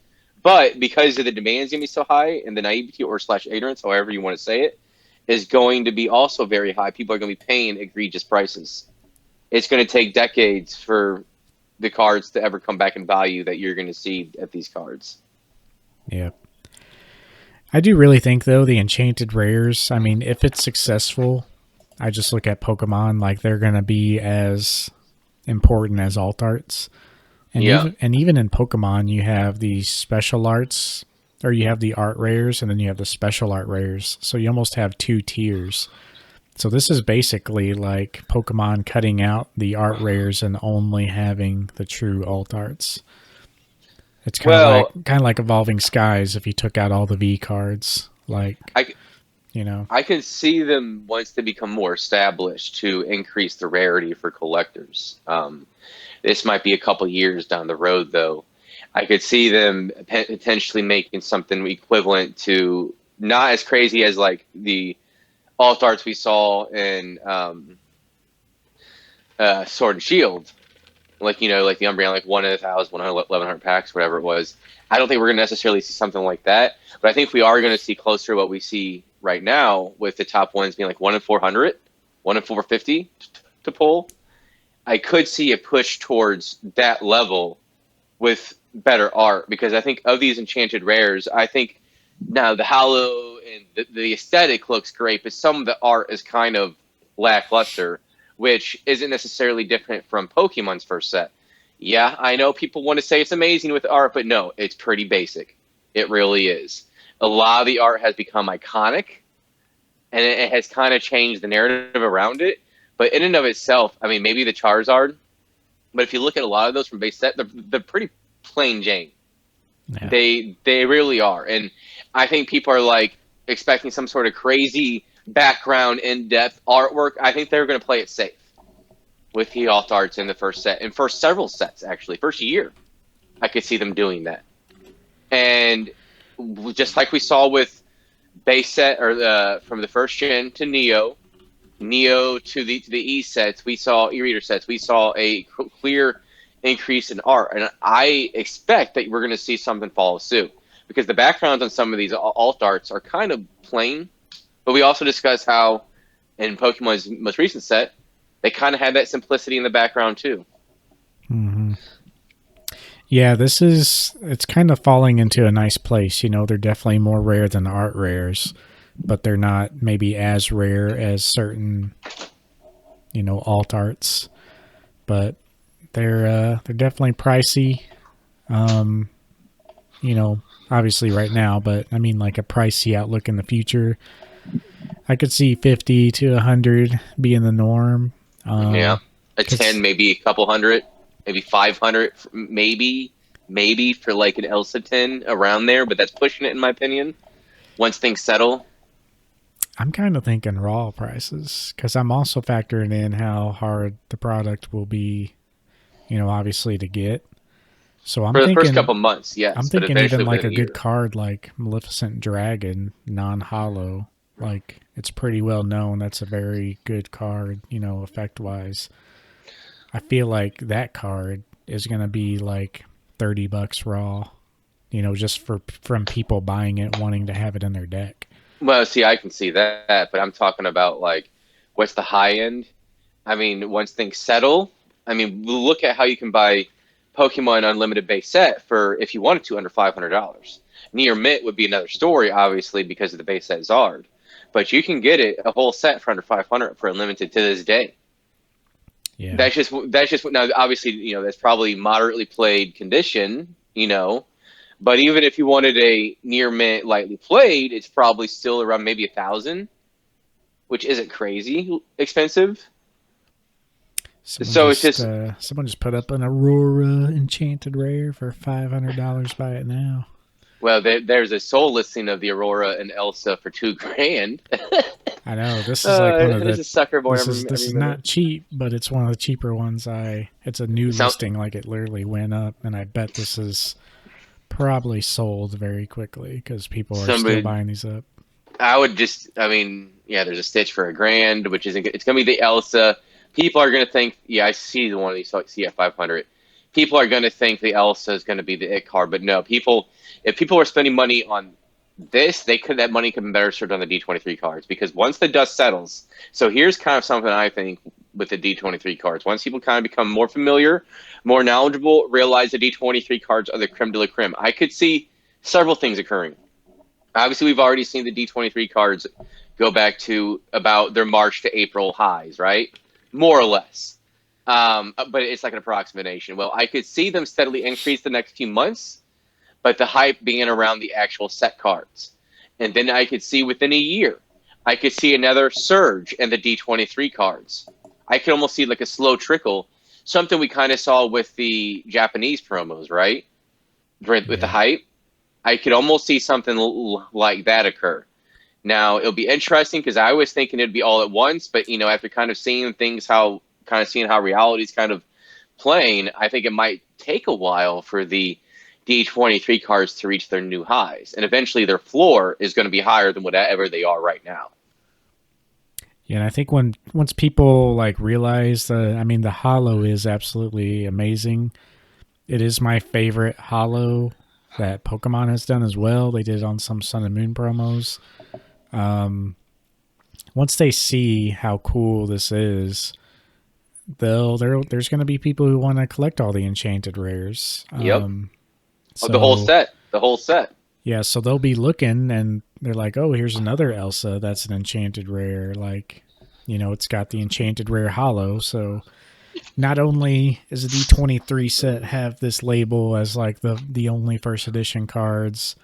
But because of the demands going to be so high and the naivety or slash ignorance, however you want to say it, is going to be also very high. People are going to be paying egregious prices. It's going to take decades for the cards to ever come back in value that you're going to see at these cards. Yeah. I do really think, though, the enchanted rares, I mean, if it's successful, I just look at Pokemon like they're going to be as important as alt arts. And Yeah. even in Pokemon, you have the special arts, or you have the art rares, and then you have the special art rares. So you almost have two tiers. So this is basically like Pokemon cutting out the art rares and only having the true alt arts. It's Well, kind of like Evolving Skies if you took out all the V cards, like, I you know. I can see them once they become more established to increase the rarity for collectors. This might be a couple years down the road, though. I could see them potentially making something equivalent to not as crazy as like the alt arts we saw in Sword and Shield, like like the Umbreon, like 1,000, 1,100 packs, whatever it was. I don't think we're going to necessarily see something like that, but I think we are going to see closer to what we see right now, with the top ones being like 1 in 400, 1 in 450 to pull. I could see a push towards that level with better art, because I think of these enchanted rares, I think now the hollow and the aesthetic looks great, but some of the art is kind of lackluster, which isn't necessarily different from Pokemon's first set. Yeah, I know people want to say it's amazing with art, but no, it's pretty basic. It really is. A lot of the art has become iconic, and it has kind of changed the narrative around it. But in and of itself, I mean, maybe the Charizard, but if you look at a lot of those from base set, they're pretty plain Jane. Yeah. They really are, and I think people are like expecting some sort of crazy background, in depth artwork. I think they're going to play it safe with the alt arts in the first set, and first several sets actually, first year. I could see them doing that, and just like we saw with base set or from the first gen to Neo to the E sets, we saw e-reader sets, we saw a clear increase in art, and I expect that we're going to see something follow suit, because the backgrounds on some of these alt arts are kind of plain. But we also discussed how in Pokemon's most recent set, they kind of had that simplicity in the background too. Mm-hmm. Yeah, it's kind of falling into a nice place. They're definitely more rare than the art rares, but they're not maybe as rare as certain, alt arts. But they're definitely pricey. Obviously right now, but I mean like a pricey outlook in the future. I could see 50 to 100 being the norm. Yeah, a 10, maybe a couple hundred, maybe 500, maybe for like an Elsa 10 around there, but that's pushing it in my opinion. Once things settle, I'm kind of thinking raw prices, because I'm also factoring in how hard the product will be, obviously to get. So for the first couple months, yes, I'm but thinking even eventually like within a a good year. card like Maleficent Dragon non-hollow, like it's pretty well known. That's a very good card, effect wise. I feel like that card is going to be like $30 raw, just from people buying it, wanting to have it in their deck. Well, see, I can see that, but I'm talking about like what's the high end. I mean, once things settle, I mean, look at how you can buy Pokemon Unlimited base set for, if you wanted to, under $500. Near Mint would be another story, obviously, because of the base set Zard. But you can get it a whole set for under 500 for Unlimited to this day. Yeah. That's just now. Obviously, that's probably moderately played condition, But even if you wanted a near mint lightly played, it's probably still around maybe 1,000, which isn't crazy expensive. So it's just Someone just put up an Aurora Enchanted Rare for $500. Buy it now. well, there's a soul listing of the Aurora and Elsa for $2,000. I know this is like one of There's the. a sucker born This every is minute. not cheap, but it's one of the cheaper ones. It's a new So listing, like it literally went up, and I bet this is probably sold very quickly because people are still somebody, buying these up. I mean, yeah, there's a Stitch for $1,000, which isn't good. It's gonna be the Elsa. People are gonna think, yeah, I see the one of these CF 500. People are gonna think the Elsa is gonna be the it card, but no, if people were spending money on this, that money could be better served on the D23 cards because once the dust settles. So here's kind of something I think with the D23 cards. Once people kind of become more familiar, more knowledgeable, realize the D23 cards are the creme de la creme. I could see several things occurring. Obviously, we've already seen the D23 cards go back to about their March to April highs, right? More or less. But it's like an approximation. Well, I could see them steadily increase the next few months, but the hype being around the actual set cards. And then I could see within a year, I could see another surge in the D23 cards. I could almost see like a slow trickle, something we kind of saw with the Japanese promos, right? With the Yeah. hype. I could almost see something like that occur. Now, it'll be interesting because I was thinking it'd be all at once, but, after kind of seeing things, seeing how reality's kind of playing, I think it might take a while for the D23 cards to reach their new highs. And eventually their floor is going to be higher than whatever they are right now. Yeah, and I think once people like realize the holo is absolutely amazing. It is my favorite holo that Pokemon has done as well. They did it on some Sun and Moon promos. Once they see how cool this is, there's going to be people who want to collect all the enchanted rares. Yep. So The whole set. The whole set. yeah, so they'll be looking and they're like, "Oh, here's another Elsa. That's an enchanted rare." Like, it's got the enchanted rare holo. So not only is the D23 set have this label as like the only first edition cards,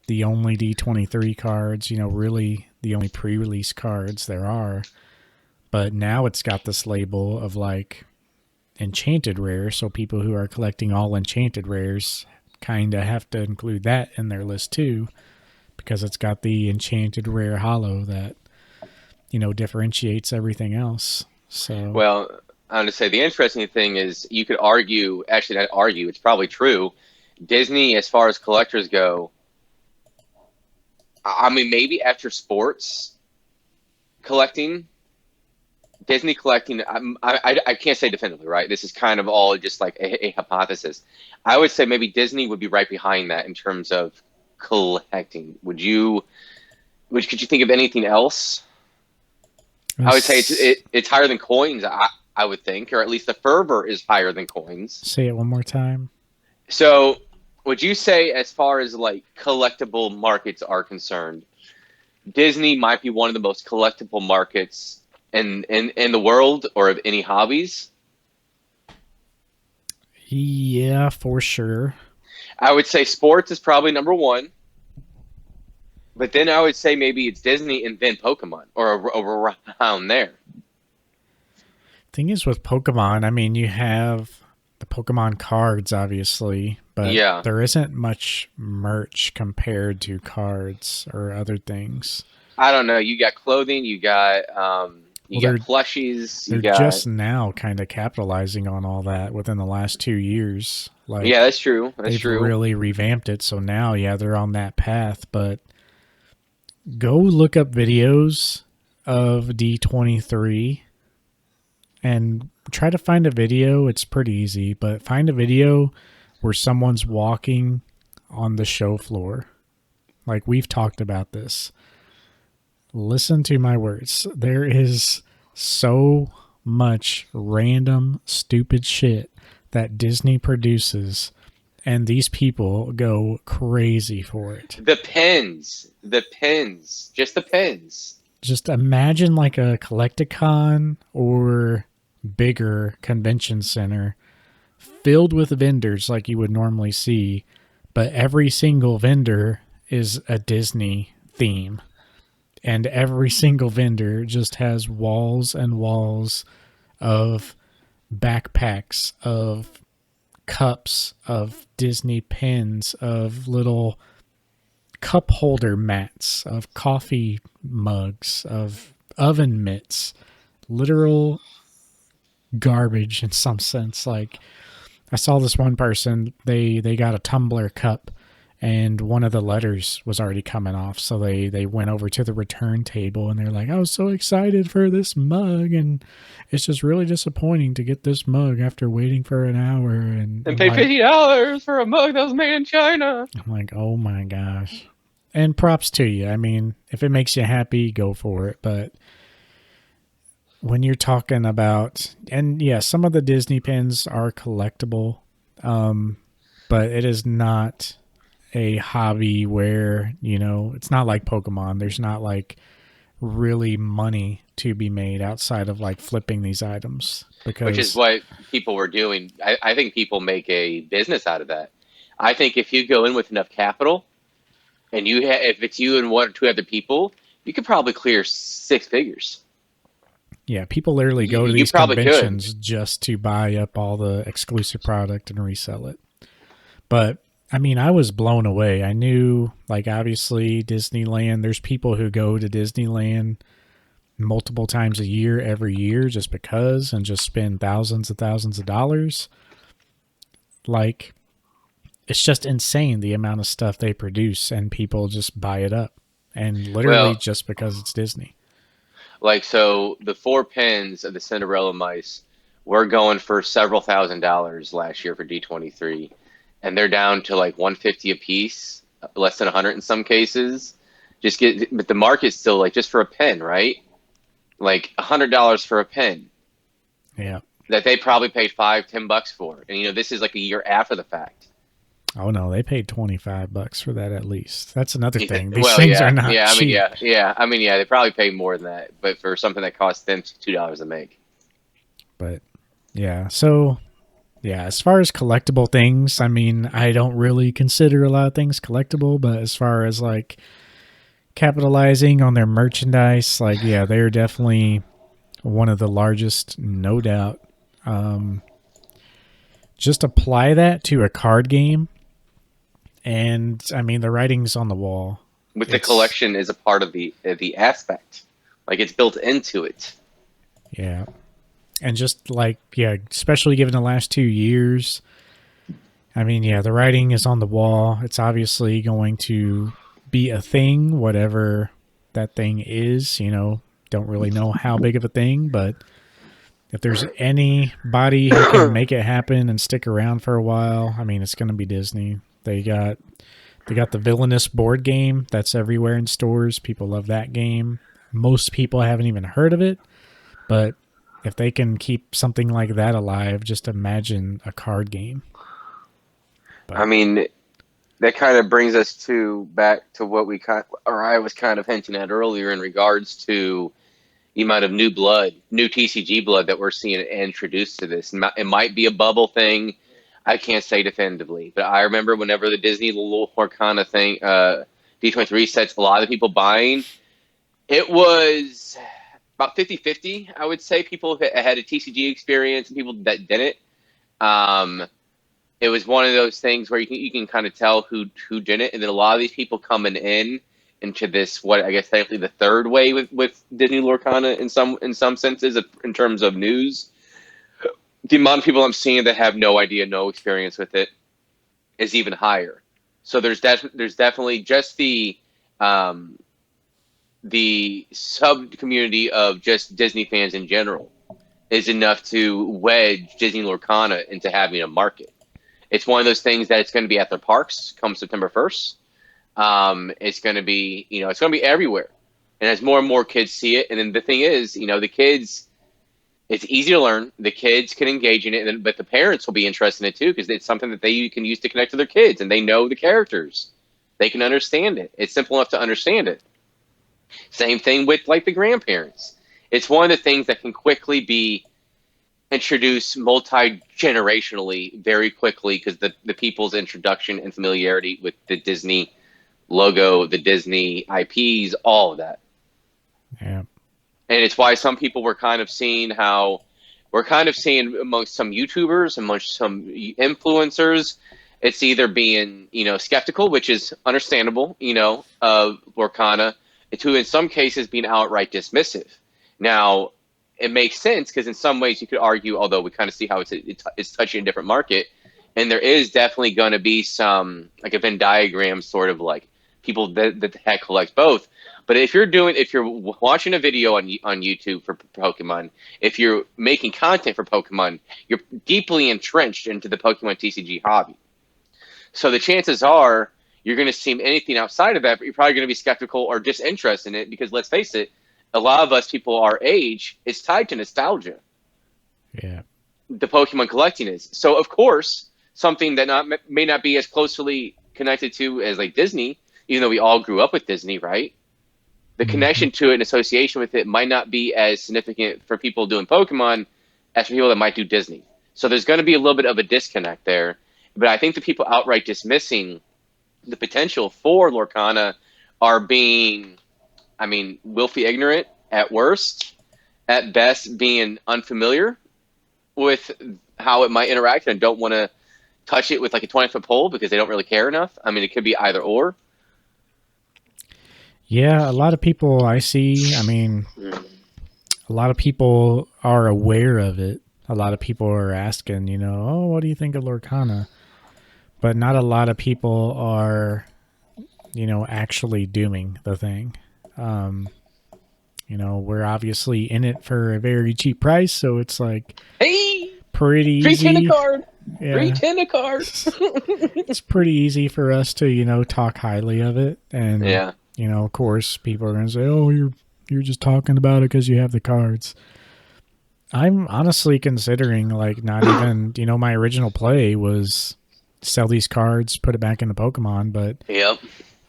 the only D23 cards, really the only pre-release cards there are, but now it's got this label of like enchanted rare, so people who are collecting all enchanted rares kind of have to include that in their list too, because it's got the enchanted rare holo that differentiates everything else. So Well, I'm going to say the interesting thing is you could argue, actually not argue, it's probably true. Disney, as far as collectors go, I mean, maybe after sports collecting, Disney collecting, I can't say definitively, right? This is kind of all just like a hypothesis. I would say maybe Disney would be right behind that in terms of collecting. Could you think of anything else? I would say it's higher than coins, I would think, or at least the fervor is higher than coins. Say it one more time. So would you say as far as like collectible markets are concerned, Disney might be one of the most collectible markets in the world or of any hobbies? Yeah, for sure. I would say sports is probably number one, but then I would say maybe it's Disney and then Pokemon or around there. Thing is with Pokemon, you have the Pokemon cards, obviously, but Yeah. there isn't much merch compared to cards or other things. I don't know. You got clothing, you got plushies, They're you got just now kind of capitalizing on all that within the last 2 years. Like, yeah, that's true. That's they've true. really revamped it, so now, yeah, they're on that path. But go look up videos of D23 and try to find a video. It's pretty easy, but find a video where someone's walking on the show floor. Like, we've talked about this. Listen to my words. There is so much random, stupid shit that Disney produces, and these people go crazy for it. The pins, just the pins. Just imagine like a Collecticon or bigger convention center filled with vendors like you would normally see, but every single vendor is a Disney theme. And every single vendor just has walls and walls of backpacks of cups, of Disney pins, of little cup holder mats, of coffee mugs, of oven mitts, literal garbage in some sense. Like I saw this one person, they got a tumbler cup and one of the letters was already coming off, so they went over to the return table and they're like, I was so excited for this mug and it's just really disappointing to get this mug after waiting for an hour. And And pay $50 for a mug that was made in China. I'm like, oh my gosh. And props to you. I mean, if it makes you happy, go for it. But when you're talking about, and yeah, some of the Disney pins are collectible, but it is not a hobby where, it's not like Pokemon. There's not like really money to be made outside of like flipping these items. Which is Because, what people were doing. I think people make a business out of that. I think if you go in with enough capital, and if it's you and one or two other people, you could probably clear six figures. yeah, people literally go to You these probably could. conventions just to buy up all the exclusive product and resell it. But I mean, I was blown away. I knew, like, obviously, Disneyland, there's people who go to Disneyland multiple times a year, every year, just because, and just spend thousands and thousands of dollars. Like, it's just insane the amount of stuff they produce, and people just buy it up. And literally Well, just because it's Disney. like so, the four pins of the Cinderella mice were going for several $1,000s last year for D23, and they're down to like 150 a piece, less than 100 in some cases. But the market's still like just for a pin, right? Like $100 for a pin Yeah. that they probably paid $5, $10 for, and this is like a year after the fact. Oh no, they paid $25 for that at least. That's another thing. These Well, things are yeah, not yeah. I mean, cheap. yeah. I mean, yeah. They probably paid more than that, but for something that cost them $2 to make. But yeah, so yeah, as far as collectible things, I mean, I don't really consider a lot of things collectible, but as far as like capitalizing on their merchandise, like yeah, they're definitely one of the largest, no doubt. Um, just apply that to a card game, and I mean, the writing's on the wall. With the It's collection is a part of the aspect, like it's built into it. yeah, and just like yeah, especially given the last 2 years, I mean, yeah, the writing is on the wall. It's obviously going to be a thing, whatever that thing is. Don't really know how big of a thing, but if there's anybody who can make it happen and stick around for a while, I mean, it's going to be Disney. They got the Villainous board game that's everywhere in stores. People love that game. Most people haven't even heard of it, but if they can keep something like that alive, just imagine a card game. I But mean, that kind of brings us to back to what I was kind of hinting at earlier in regards to the amount of new blood, new TCG blood that we're seeing introduced to this. It might be a bubble thing. I can't say definitively, but I remember whenever the Disney LORCANA thing, D23 sets, a lot of people buying, it was about 50-50, I would say. People that had a TCG experience and people that didn't. Um, it was one of those things where you can kind of tell who didn't, and then a lot of these people coming into this, what I guess technically the third way with Disney Lorcana in some senses in terms of news. The amount of people I'm seeing that have no idea, no experience with it is even higher. So there's definitely just the sub community of just Disney fans in general is enough to wedge Disney Lorcana into having a market. It's one of those things that it's going to be at the parks come September 1st. It's going to be, it's going to be everywhere. And as more and more kids see it, and then the thing is, the kids, it's easy to learn. The kids can engage in it, but the parents will be interested in it too because it's something that they can use to connect to their kids, and they know the characters. They can understand it. It's simple enough to understand it. Same thing with like the grandparents. It's one of the things that can quickly be introduced multi-generationally very quickly because the people's introduction and familiarity with the Disney logo, the Disney IPs, all of that. yeah, And it's why some people were kind of seeing how we're kind of seeing amongst some YouTubers, amongst some influencers, it's either being, skeptical, which is understandable, of Lorcana, to in some cases being outright dismissive. Now, it makes sense because in some ways you could argue, although we kind of see how it's touching a different market, and there is definitely going to be some like a Venn diagram sort of like people that collect both. But if you're watching a video on YouTube for Pokemon, if you're making content for Pokemon, you're deeply entrenched into the Pokemon TCG hobby. So the chances are you're going to see anything outside of that, but you're probably going to be skeptical or disinterested in it because let's face it, a lot of us people our age is tied to nostalgia. Yeah. The Pokemon collecting is. So of course, something that may not be as closely connected to as like Disney, even though we all grew up with Disney, right? The connection to it and association with it might not be as significant for people doing Pokemon as for people that might do Disney. So there's going to be a little bit of a disconnect there. But I think the people outright dismissing the potential for Lorcana are being, willfully ignorant at worst, at best being unfamiliar with how it might interact and don't want to touch it with like a 20-foot pole because they don't really care enough. It could be either or. Yeah, a lot of people I see, a lot of people are aware of it. A lot of people are asking, oh, what do you think of Lorcana? But not a lot of people are, actually doing the thing. We're obviously in it for a very cheap price, so it's like, hey, pretty easy. Free card. Yeah. Free tennis card. It's pretty easy for us to, talk highly of it. And, yeah. Of course, people are going to say, oh, you're just talking about it because you have the cards. I'm honestly considering, like, not even, my original play was sell these cards, put it back into Pokemon, but yep.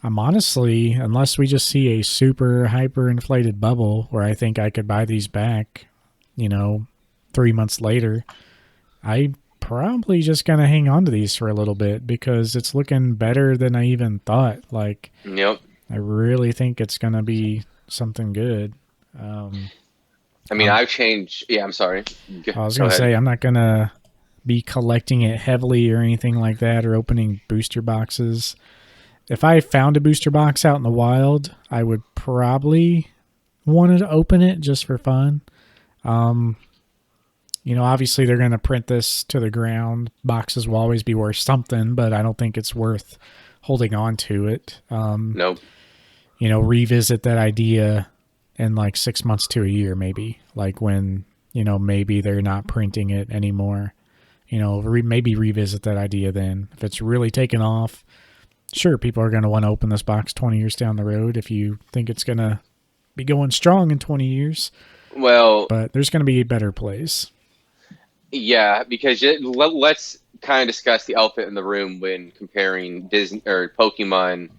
I'm honestly, unless we just see a super hyper inflated bubble where I think I could buy these back, 3 months later, I probably just going to hang on to these for a little bit because it's looking better than I even thought. Like, yep. I really think it's going to be something good. I've changed. Yeah, I'm sorry. I was going to say, I'm not going to be collecting it heavily or anything like that or opening booster boxes. If I found a booster box out in the wild, I would probably want to open it just for fun. Obviously they're going to print this to the ground. Boxes will always be worth something, but I don't think it's worth holding on to it. Nope. Revisit that idea in like 6 months to a year, maybe, like when, maybe they're not printing it anymore, maybe revisit that idea then. If it's really taken off, sure, people are going to want to open this box 20 years down the road if you think it's going to be going strong in 20 years. Well, but there's going to be better plays. Yeah, because let's kind of discuss the elephant in the room when comparing Disney or Pokemon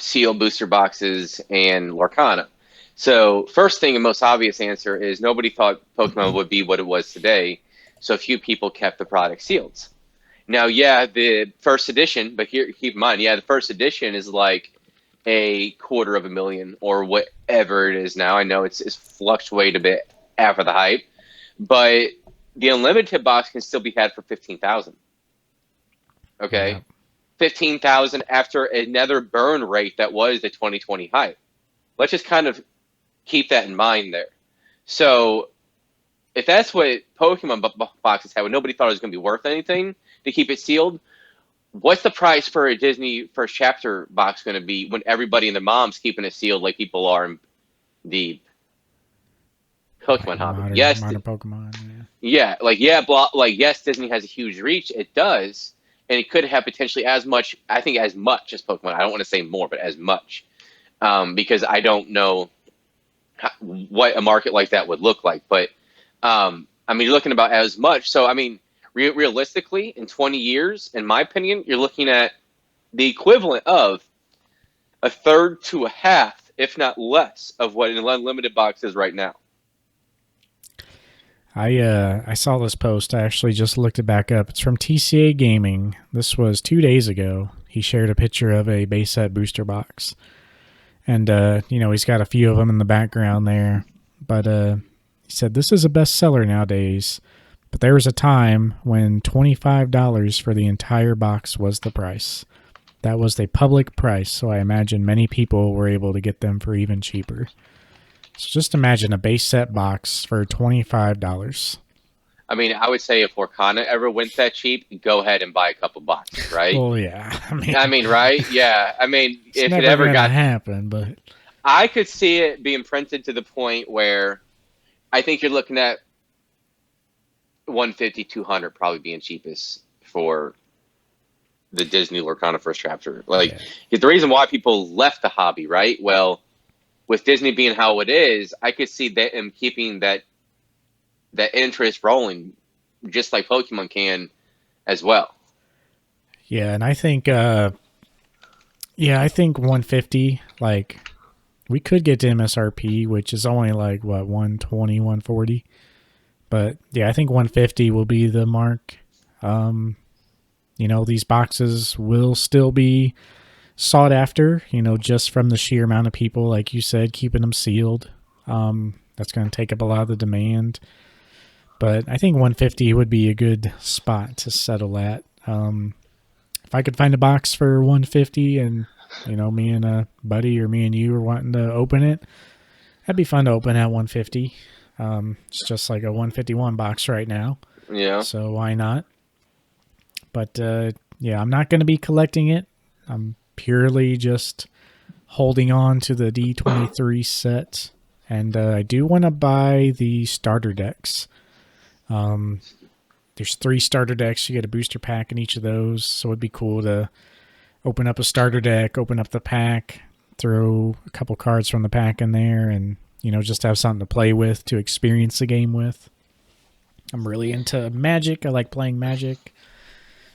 sealed booster boxes and Lorcana. So first thing and most obvious answer is nobody thought Pokemon would be what it was today, so few people kept the product sealed. Now, yeah, the first edition, but here keep in mind, the first edition is like $250,000 or whatever it is now. I know it's fluctuated a bit after the hype, but the unlimited box can still be had for $15,000. Okay, yeah. $15,000 after another burn rate that was the 2020 hype. Let's just kind of keep that in mind there. So if that's what Pokemon boxes had, when nobody thought it was going to be worth anything to keep it sealed, what's the price for a Disney First Chapter box going to be when everybody and their mom's keeping it sealed like people are in the Pokemon hobby? Modern Pokemon. Yeah. Yes, Disney has a huge reach. It does. And it could have potentially as much as Pokemon. I don't want to say more, but as much. Because I don't know what a market like that would look like. But, you're looking about as much. So, realistically, in 20 years, in my opinion, you're looking at the equivalent of a third to a half, if not less, of what an unlimited box is right now. I saw this post. I actually just looked it back up. It's from TCA Gaming. This was 2 days ago. He shared a picture of a base set booster box. And, he's got a few of them in the background there. But, He said, "This is a bestseller nowadays, but there was a time when $25 for the entire box was the price. That was the public price, so I imagine many people were able to get them for even cheaper." So just imagine a base set box for $25. I mean, I would say if Lorcana ever went that cheap, go ahead and buy a couple boxes, right? Well, yeah. I mean, right? Yeah. I mean, It's if it never ever going to got, happen, but I could see it being printed to the point where I think you're looking at 150, 200 probably being cheapest for the Disney Lorcana first chapter. Like, the reason why people left the hobby, right? Well, with Disney being how it is, I could see them keeping that interest rolling, just like Pokemon can as well. yeah, and I think, I think 150, like, we could get to MSRP, which is only like, what, 120, 140. But yeah, I think 150 will be the mark. These boxes will still be sought after, just from the sheer amount of people, like you said, keeping them sealed. That's going to take up a lot of the demand. But I think 150 would be a good spot to settle at. If I could find a box for 150 and, me and a buddy or me and you are wanting to open it, that'd be fun to open at 150. It's just like a 151 box right now. Yeah. So why not? But I'm not going to be collecting it. I'm purely just holding on to the D23 set. And I do want to buy the starter decks. There's 3 starter decks. You get a booster pack in each of those. So it'd be cool to open up a starter deck, open up the pack, throw a couple cards from the pack in there, and, just have something to play with, to experience the game with. I'm really into Magic. I like playing Magic.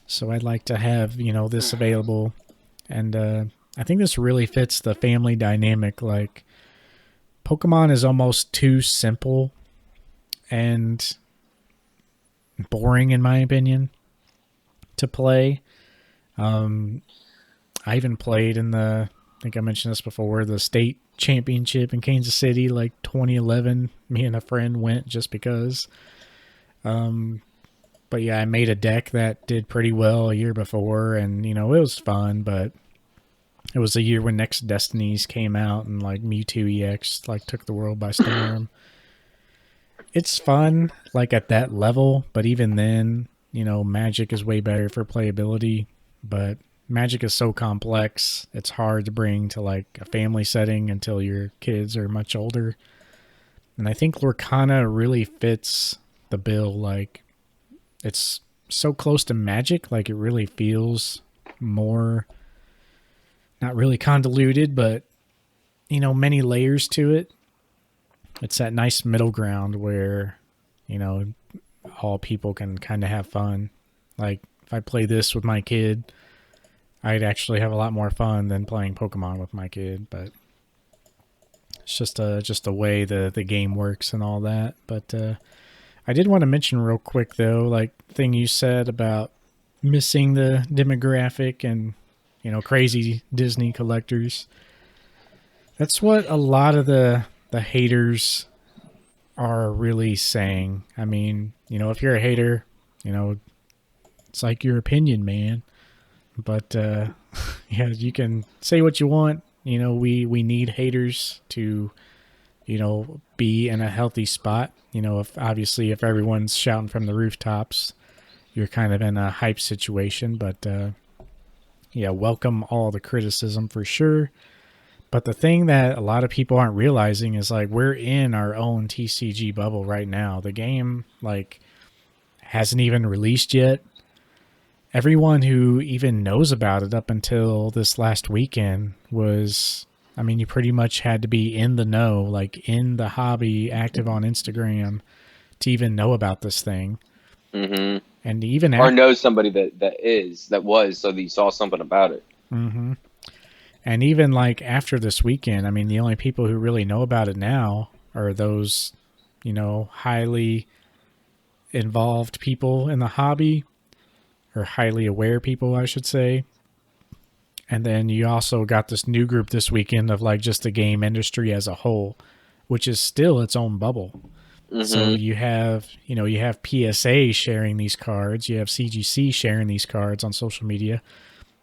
So I'd like to have, this available. And I think this really fits the family dynamic. Like, Pokemon is almost too simple and boring, in my opinion, to play. I even played in I think I mentioned this before, the state championship in Kansas City, like 2011. Me and a friend went just because. But yeah, I made a deck that did pretty well a year before, and, it was fun, but it was a year when Next Destinies came out and, like, Mewtwo EX, like, took the world by storm. It's fun, like, at that level, but even then, Magic is way better for playability, but Magic is so complex, it's hard to bring to, like, a family setting until your kids are much older. And I think Lorcana really fits the bill. Like, it's so close to Magic, like, it really feels more, not really convoluted, but, many layers to it. It's that nice middle ground where, all people can kind of have fun. Like, if I play this with my kid, I'd actually have a lot more fun than playing Pokemon with my kid. But it's just a way the game works and all that. But I did want to mention real quick, though, like, thing you said about missing the demographic and, crazy Disney collectors. That's what a lot of the haters are really saying. I mean, if you're a hater, it's like your opinion, man. But yeah, you can say what you want. We need haters to, be in a healthy spot. If everyone's shouting from the rooftops, you're kind of in a hype situation. But yeah, welcome all the criticism for sure. But the thing that a lot of people aren't realizing is, like, we're in our own TCG bubble right now. The game, like, hasn't even released yet. Everyone who even knows about it up until this last weekend was, I mean, you pretty much had to be in the know, like, in the hobby, active on Instagram, to even know about this thing. Mm-hmm. And even or know somebody that was, so that you saw something about it. Mm-hmm. And even, like, after this weekend, I mean, the only people who really know about it now are those, highly involved people in the hobby, or highly aware people, I should say. And then you also got this new group this weekend of, like, just the game industry as a whole, which is still its own bubble. So Hmm. you have PSA sharing these cards, you have CGC sharing these cards on social media,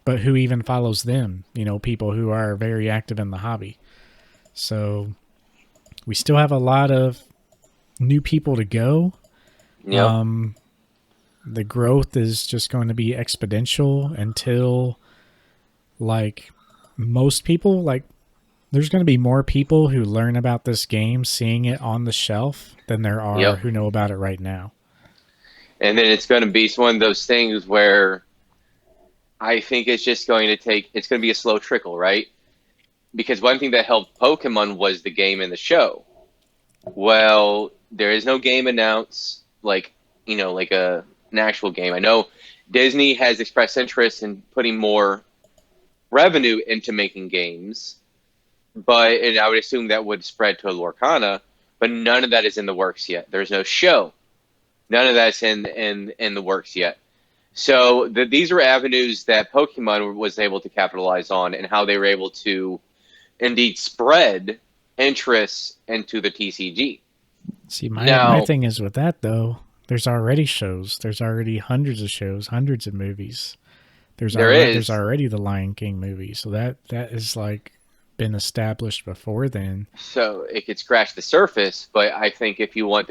but who even follows them? People who are very active in the hobby. So we still have a lot of new people to go. Yep. The growth is just going to be exponential until, like, most people, like, there's going to be more people who learn about this game seeing it on the shelf than there are Yep. who know about it right now. And then it's going to be one of those things where I think it's just going to take. It's going to be a slow trickle, right? Because one thing that helped Pokemon was the game and the show. Well, there is no game announced, like like an actual game. I know Disney has expressed interest in putting more revenue into making games, and I would assume that would spread to Lorcana, but none of that is in the works yet. There's no show. None of that's in the works yet. So these are avenues that Pokemon was able to capitalize on, and how they were able to indeed spread interest into the TCG. See, my Now, thing is with that though. There's already shows. There's already hundreds of shows, hundreds of movies. there There's is, already the Lion King movie, so that is like been established before then. so it could scratch the surface, but I think if you want,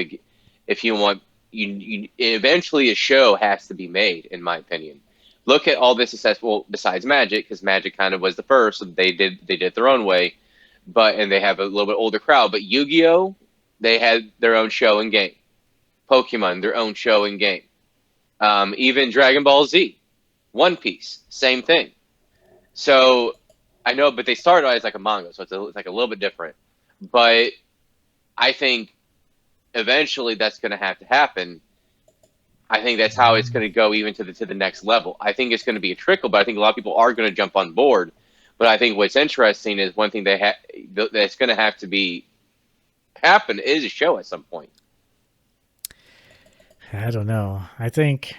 eventually a show has to be made, in my opinion. Look at all the successful besides Magic, because Magic kind of was the first. So they did it their own way, and they have a little bit older crowd. But Yu-Gi-Oh, they had their own show and game. Pokemon, their own show and game. Even Dragon Ball Z, One Piece, same thing. So I know, but they started out as like a manga, so it's like a little bit different. But I think eventually that's going to have to happen. I think that's how it's going to go even to the next level. I think it's going to be a trickle, but I think a lot of people are going to jump on board. But I think what's interesting is one thing that's going to have to be happen is a show at some point. I don't know. I think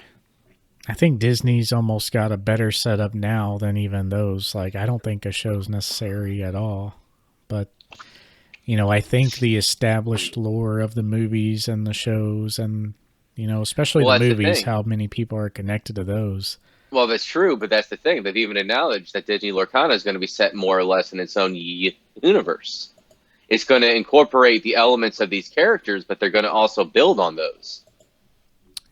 Disney's almost got a better setup now than even those. Like, I don't think a show's necessary at all. But I think the established lore of the movies and the shows, and especially Well, the that's the movies, thing. how many people are connected to those. Well, that's true, but that's the thing. They've even acknowledged that Disney Lorcana is going to be set more or less in its own universe. It's going to incorporate the elements of these characters, but they're going to also build on those.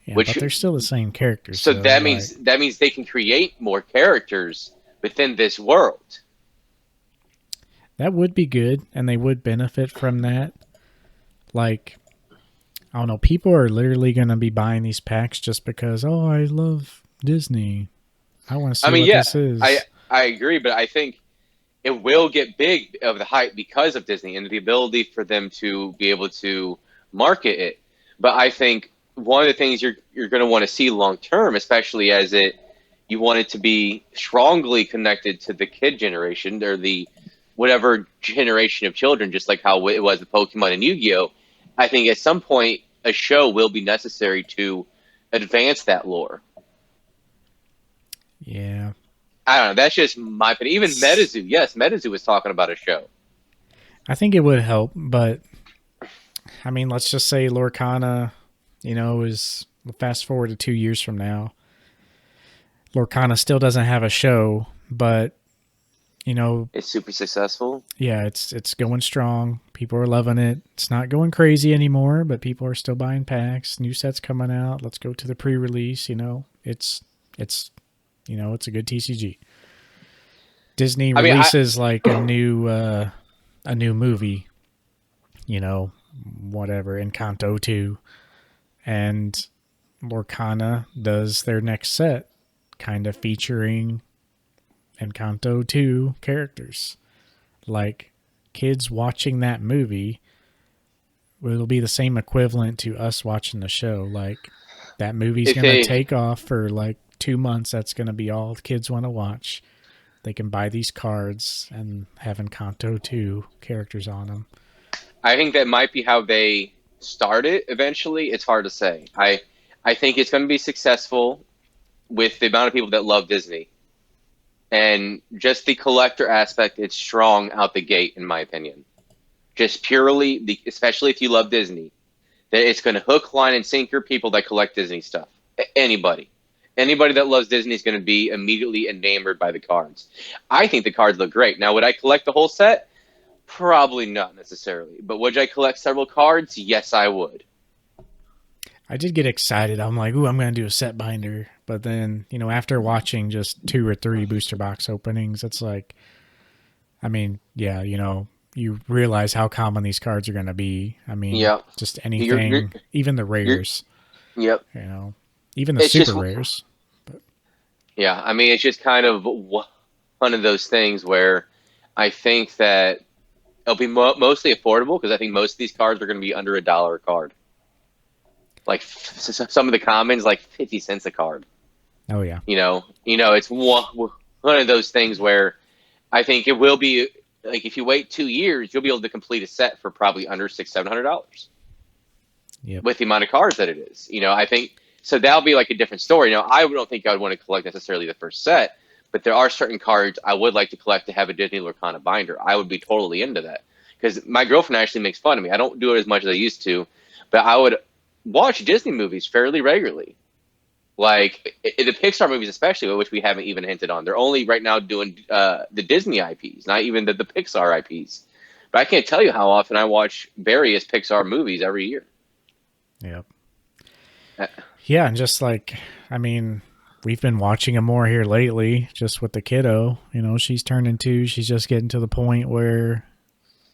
Yeah, but Which they're still the same characters, so so that like, means they can create more characters within this world. that would be good, and they would benefit from that. Like, I don't know, people are literally going to be buying these packs just because, oh, I love Disney. I want to I see mean, what yeah, this I is. I agree, but I think it will get big of the hype because of Disney and the ability for them to be able to market it. But I think one of the things you're going to want to see long term, especially as you want it to be strongly connected to the kid generation or the whatever generation of children, just like how it was with Pokemon and Yu-Gi-Oh. I think at some point a show will be necessary to advance that lore. Yeah. I don't know. That's just my opinion. Even Metazoo, yes, Metazoo was talking about a show. I think it would help, but I mean, let's just say Lorcana, is fast forward to 2 years from now. Lorcana still doesn't have a show, but you know, It's super successful. yeah, it's going strong. People are loving it. It's not going crazy anymore, but people are still buying packs. New sets coming out. Let's go to the pre-release. It's it's a good TCG. Disney I mean, releases like a new movie, you know, whatever, Encanto 2, and Lorcana does their next set, kind of featuring Encanto 2 characters. Like, kids watching that movie will be the same equivalent to us watching the show. Like, that movie's if going to they, take off for like 2 months. That's going to be all the kids want to watch. They can buy these cards and have Encanto 2 characters on them. I think that might be how they start it. Eventually, it's hard to say. I think it's going to be successful with the amount of people that love Disney and just the collector aspect. It's strong out the gate, in my opinion. Just purely, especially if you love Disney, that it's going to hook, line, and sinker people that collect Disney stuff. Anybody. Anybody that loves Disney is going to be immediately enamored by the cards. I think the cards look great. Now, would I collect the whole set? Probably not necessarily. But would I collect several cards? Yes, I would. I did get excited. I'm like, ooh, I'm going to do a set binder. But then, you know, after watching just 2 or 3 booster box openings, it's like, I mean, yeah, you know, you realize how common these cards are going to be. I mean, Yep. just anything, even the rares, Yep. you know, even the It's super just, rares. But yeah, I mean, it's just kind of one of those things where I think that it'll be mostly affordable because I think most of these cards are going to be under $1 a card. Like some of the commons, like 50 cents a card. oh, yeah. It's one of those things where I think it will be like if you wait 2 years, you'll be able to complete a set for probably under $600-700 Yep. with the amount of cards that it is. I think so. That'll be like a different story. Now, I don't think I would want to collect necessarily the first set, but there are certain cards I would like to collect to have a Disney Lorcana binder. I would be totally into that because my girlfriend actually makes fun of me. I don't do it as much as I used to, but I would watch Disney movies fairly regularly. Like the Pixar movies, especially, which we haven't even hinted on. They're only right now doing the Disney IPs, not even the Pixar IPs. But I can't tell you how often I watch various Pixar movies every year. Yep. Yeah, and just like, I mean, we've been watching them more here lately, just with the kiddo. You know, she's turning 2. She's just getting to the point where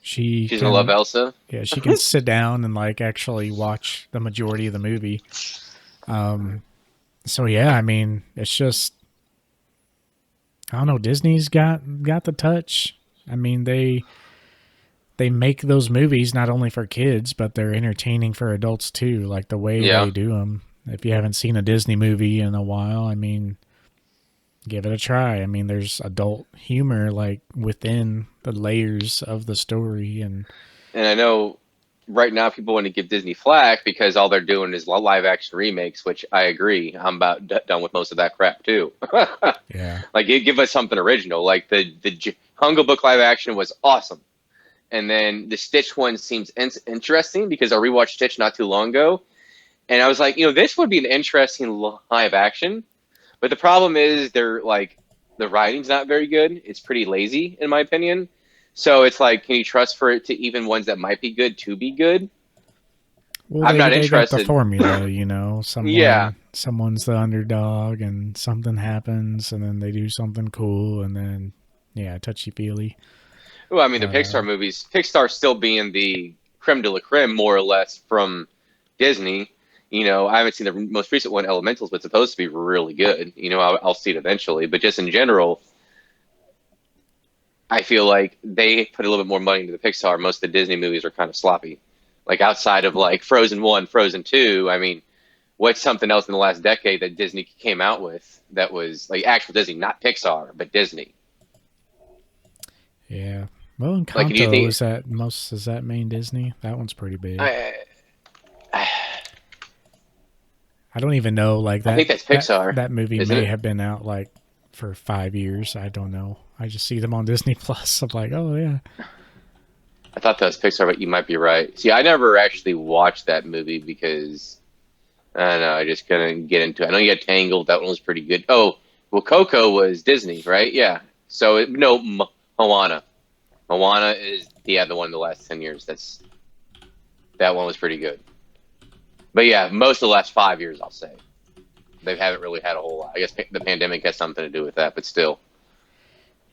she's gonna love Elsa. Yeah, she can sit down and like actually watch the majority of the movie. So yeah, I mean, it's just, I don't know. Disney's got the touch. I mean, they make those movies not only for kids, but they're entertaining for adults too. Like the way they do them. If you haven't seen a Disney movie in a while, I mean, give it a try. I mean, there's adult humor like within the layers of the story, and I know right now people want to give Disney flack because all they're doing is live action remakes, which I agree. I'm about done with most of that crap too. yeah, Like give us something original. Like the Jungle Book live action was awesome. And then the Stitch one seems interesting because I rewatched Stitch not too long ago. And I was like, this would be an interesting live action. But the problem is they're like, the writing's not very good. It's pretty lazy, in my opinion. So it's like, can you trust for it to even ones that might be good to be good? well, I'm not they got interested. the formula, someone's the underdog, and something happens, and then they do something cool, and then touchy feely. Well, I mean, the Pixar movies, Pixar still being the creme de la creme, more or less, from Disney. I haven't seen the most recent one, Elementals, but it's supposed to be really good. I'll see it eventually. But just in general, I feel like they put a little bit more money into the Pixar. Most of the Disney movies are kind of sloppy. Like outside of like Frozen 1, Frozen 2, I mean, what's something else in the last decade that Disney came out with that was like actual Disney, not Pixar, but Disney? Yeah. Well, Encanto, like, do you think, is that main Disney? That one's pretty big. I don't even know. Like that, I think that's Pixar. That movie may have been out like for 5 years. I don't know. I just see them on Disney Plus. I'm like, oh yeah. I thought that was Pixar, but you might be right. See, I never actually watched that movie because I don't know. I just couldn't get into it. I know you had Tangled. That one was pretty good. Oh, well, Coco was Disney, right? Yeah. So Moana. Moana is the one in the last 10 years. That one was pretty good. But yeah, most of the last 5 years, I'll say. They haven't really had a whole lot. I guess the pandemic has something to do with that, but still.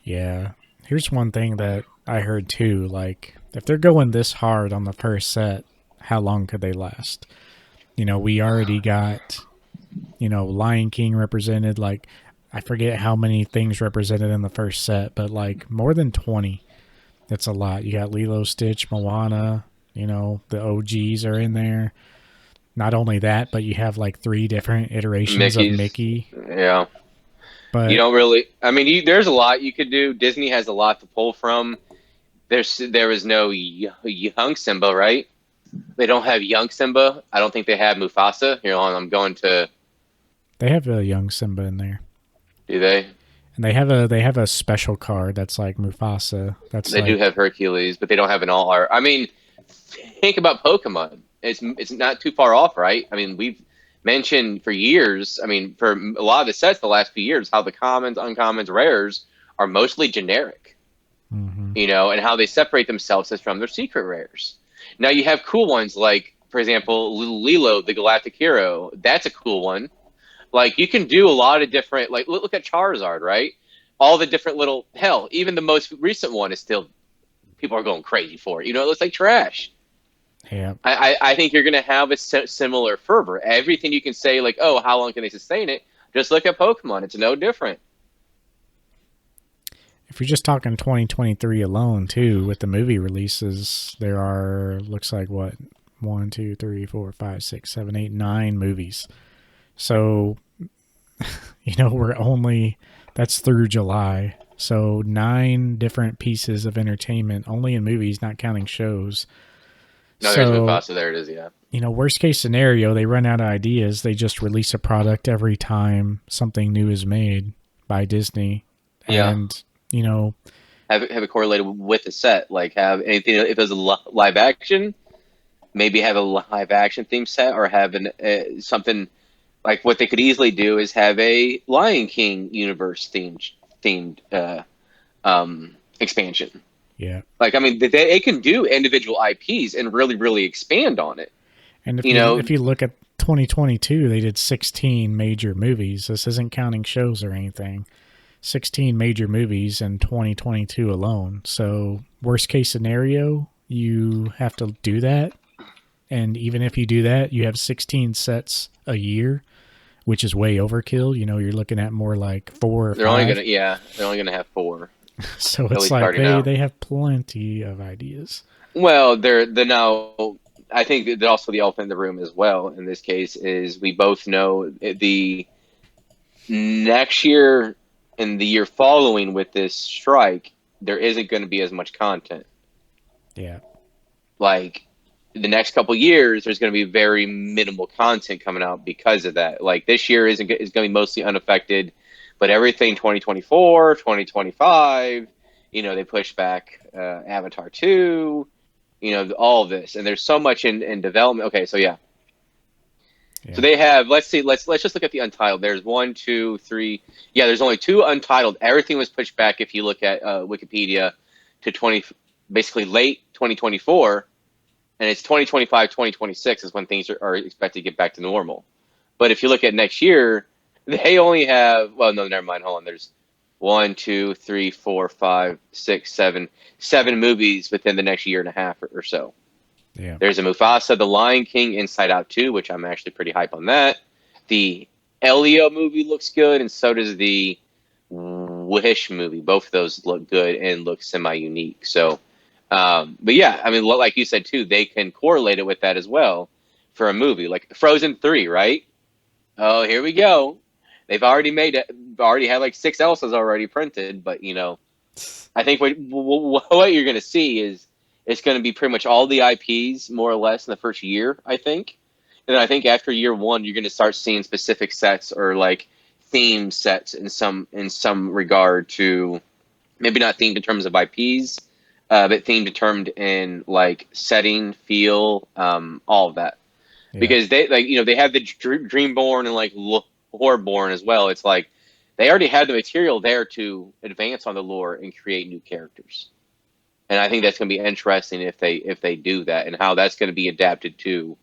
Yeah. Here's one thing that I heard too. Like, if they're going this hard on the first set, how long could they last? We already got, Lion King represented. Like, I forget how many things represented in the first set, but like more than 20. That's a lot. You got Lilo, Stitch, Moana, the OGs are in there. Not only that, but you have like 3 different iterations of Mickey. Yeah. But you don't really, I mean, there's a lot you could do. Disney has a lot to pull from. There is no young Simba, right? They don't have young Simba. I don't think they have Mufasa. I'm going to. They have a young Simba in there. Do they? And they have a special card that's like Mufasa. They do have Hercules, but they don't have an all art. I mean, think about Pokemon. it's not too far off, right? I mean, we've mentioned for years. I mean, for a lot of the sets the last few years, how the commons, uncommons, rares are mostly generic, Hmm. and how they separate themselves as from their secret rares. Now you have cool ones like, for example, Lilo, the Galactic Hero. That's a cool one. Like you can do a lot of different. Like look at Charizard, right? All the different little hell. Even the most recent one is still people are going crazy for it. It looks like trash. Yeah. I think you're going to have a similar fervor. Everything you can say, like, oh, how long can they sustain it? Just look at Pokemon. It's no different. If you're just talking 2023 alone, too, with the movie releases, there are, looks like what, 1, 2, 3, 4, 5, 6, 7, 8, 9 movies. So, we're only, that's through July. So 9 different pieces of entertainment only in movies, not counting shows. No, there's So, Mufasa. There it is. Yeah. worst case scenario, they run out of ideas. They just release a product every time something new is made by Disney. Yeah. And, you know, Have it correlated with the set. Like have anything if it's a live action, maybe have a live action theme set, or have something like what they could easily do is have a Lion King universe themed expansion. yeah. Like I mean, they can do individual IPs and really really expand on it. And if You you know, if you look at 2022, they did 16 major movies. This isn't counting shows or anything. 16 major movies in 2022 alone. So, worst case scenario, you have to do that. And even if you do that, you have 16 sets a year, which is way overkill. You're looking at more like 4 or they're only 5. gonna they're only gonna have four, So at it's least like starting they out. they have plenty of ideas. Well, they're now. I think that also the elephant in the room as well. In this case, is we both know the next year and the year following with this strike, there isn't going to be as much content. Yeah. Like the next couple years, there's going to be very minimal content coming out because of that. Like this year is going to be mostly unaffected, but everything 2024, 2025, they push back Avatar 2, all of this, and there's so much in development. Okay, so yeah. So Yeah. they have. Let's see. Let's just look at the untitled. There's one, two, three. Yeah, there's only two untitled. Everything was pushed back. If you look at Wikipedia, to basically late 2024, and it's 2025, 2026 is when things are expected to get back to normal. But if you look at next year, they only have. Well, no, never mind. Hold on. There's one, two, three, four, five, six, seven movies within the next year and a half or so. Yeah. There's a Mufasa, The Lion King, Inside Out 2, which I'm actually pretty hype on that. The Elio movie looks good, and so does the Wish movie. Both of those look good and look semi-unique. So, but yeah, I mean, like you said too, they can correlate it with that as well for a movie like Frozen 3, right? Oh, here we go. They've already made it. Already had like 6 Elsas already printed, but I think what you're going to see is it's going to be pretty much all the IPs more or less in the first year, I think. And then I think after year 1, you're going to start seeing specific sets or like theme sets in some regard to maybe not themed in terms of IPs, but themed determined in like setting, feel, all of that. Yeah. Because they like they have the Dreamborn and like Loreborn as well. It's like they already had the material there to advance on the lore and create new characters. And I think that's going to be interesting if they do that, and how that's going to be adapted to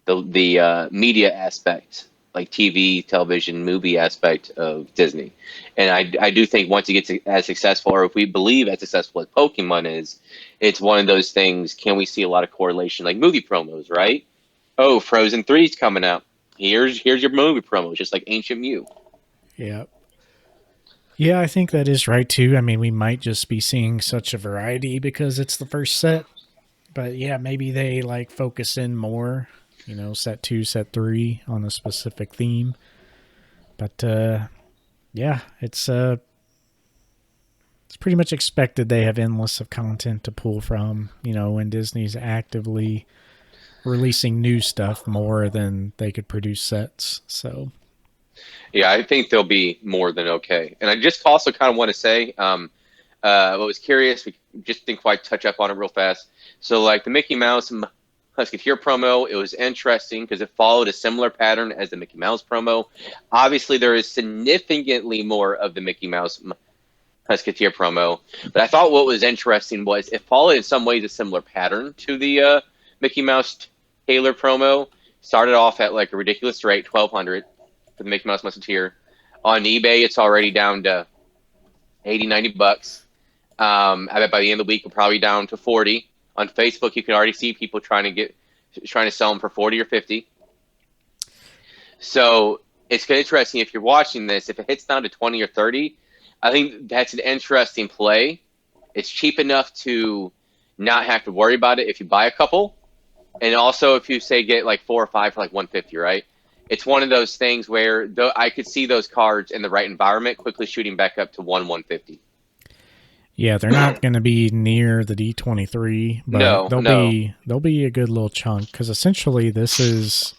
the media aspect, like TV, television, movie aspect of Disney. And I do think once it gets as successful, or if we believe as successful as Pokemon is, it's one of those things. Can we see a lot of correlation, like movie promos, right? Oh, Frozen 3's coming out. Here's your movie promo, just like Ancient Mew. Yeah. Yeah, I think that is right too. I mean, we might just be seeing such a variety because it's the first set. But yeah, maybe they like focus in more, set 2, set 3 on a specific theme. But yeah, it's pretty much expected they have endless of content to pull from, when Disney's actively releasing new stuff more than they could produce sets. So, Yeah, I think they'll be more than okay. And I just also kind of want to say, what was curious, we just didn't quite touch up on it real fast. So, like the Mickey Mouse Musketeer promo. It was interesting because it followed a similar pattern as the Mickey Mouse promo. Obviously, there is significantly more of the Mickey Mouse Musketeer promo, but I thought what was interesting was it followed in some ways a similar pattern to the Mickey Mouse Taylor promo. Started off at like a ridiculous rate, 1,200 for the Mickey Mouse Musketeer. On eBay, it's already down to 80, $90. I bet by the end of the week, we're probably down to 40. On Facebook, you can already see people trying to sell them for 40 or 50. So it's interesting if you're watching this. If it hits down to 20 or 30, I think that's an interesting play. It's cheap enough to not have to worry about it if you buy a couple, and also if you say get like 4 or 5 for like 150, right? It's one of those things where I could see those cards in the right environment quickly shooting back up to 150. Yeah, they're not going to be near the D23, but they'll be a good little chunk because essentially this is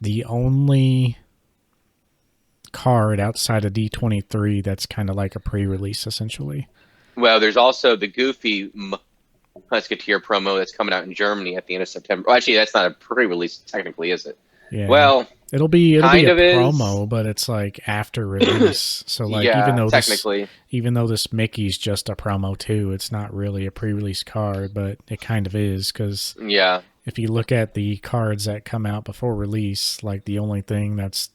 the only card outside of D23 that's kind of like a pre-release essentially. Well, there's also the Goofy Musketeer promo that's coming out in Germany at the end of September. Well, actually, that's not a pre-release technically, is it? Yeah. Well, it'll be a promo, but it's like after release. So like even though this Mickey's just a promo too, it's not really a pre-release card, but it kind of is because if you look at the cards that come out before release, like the only thing that's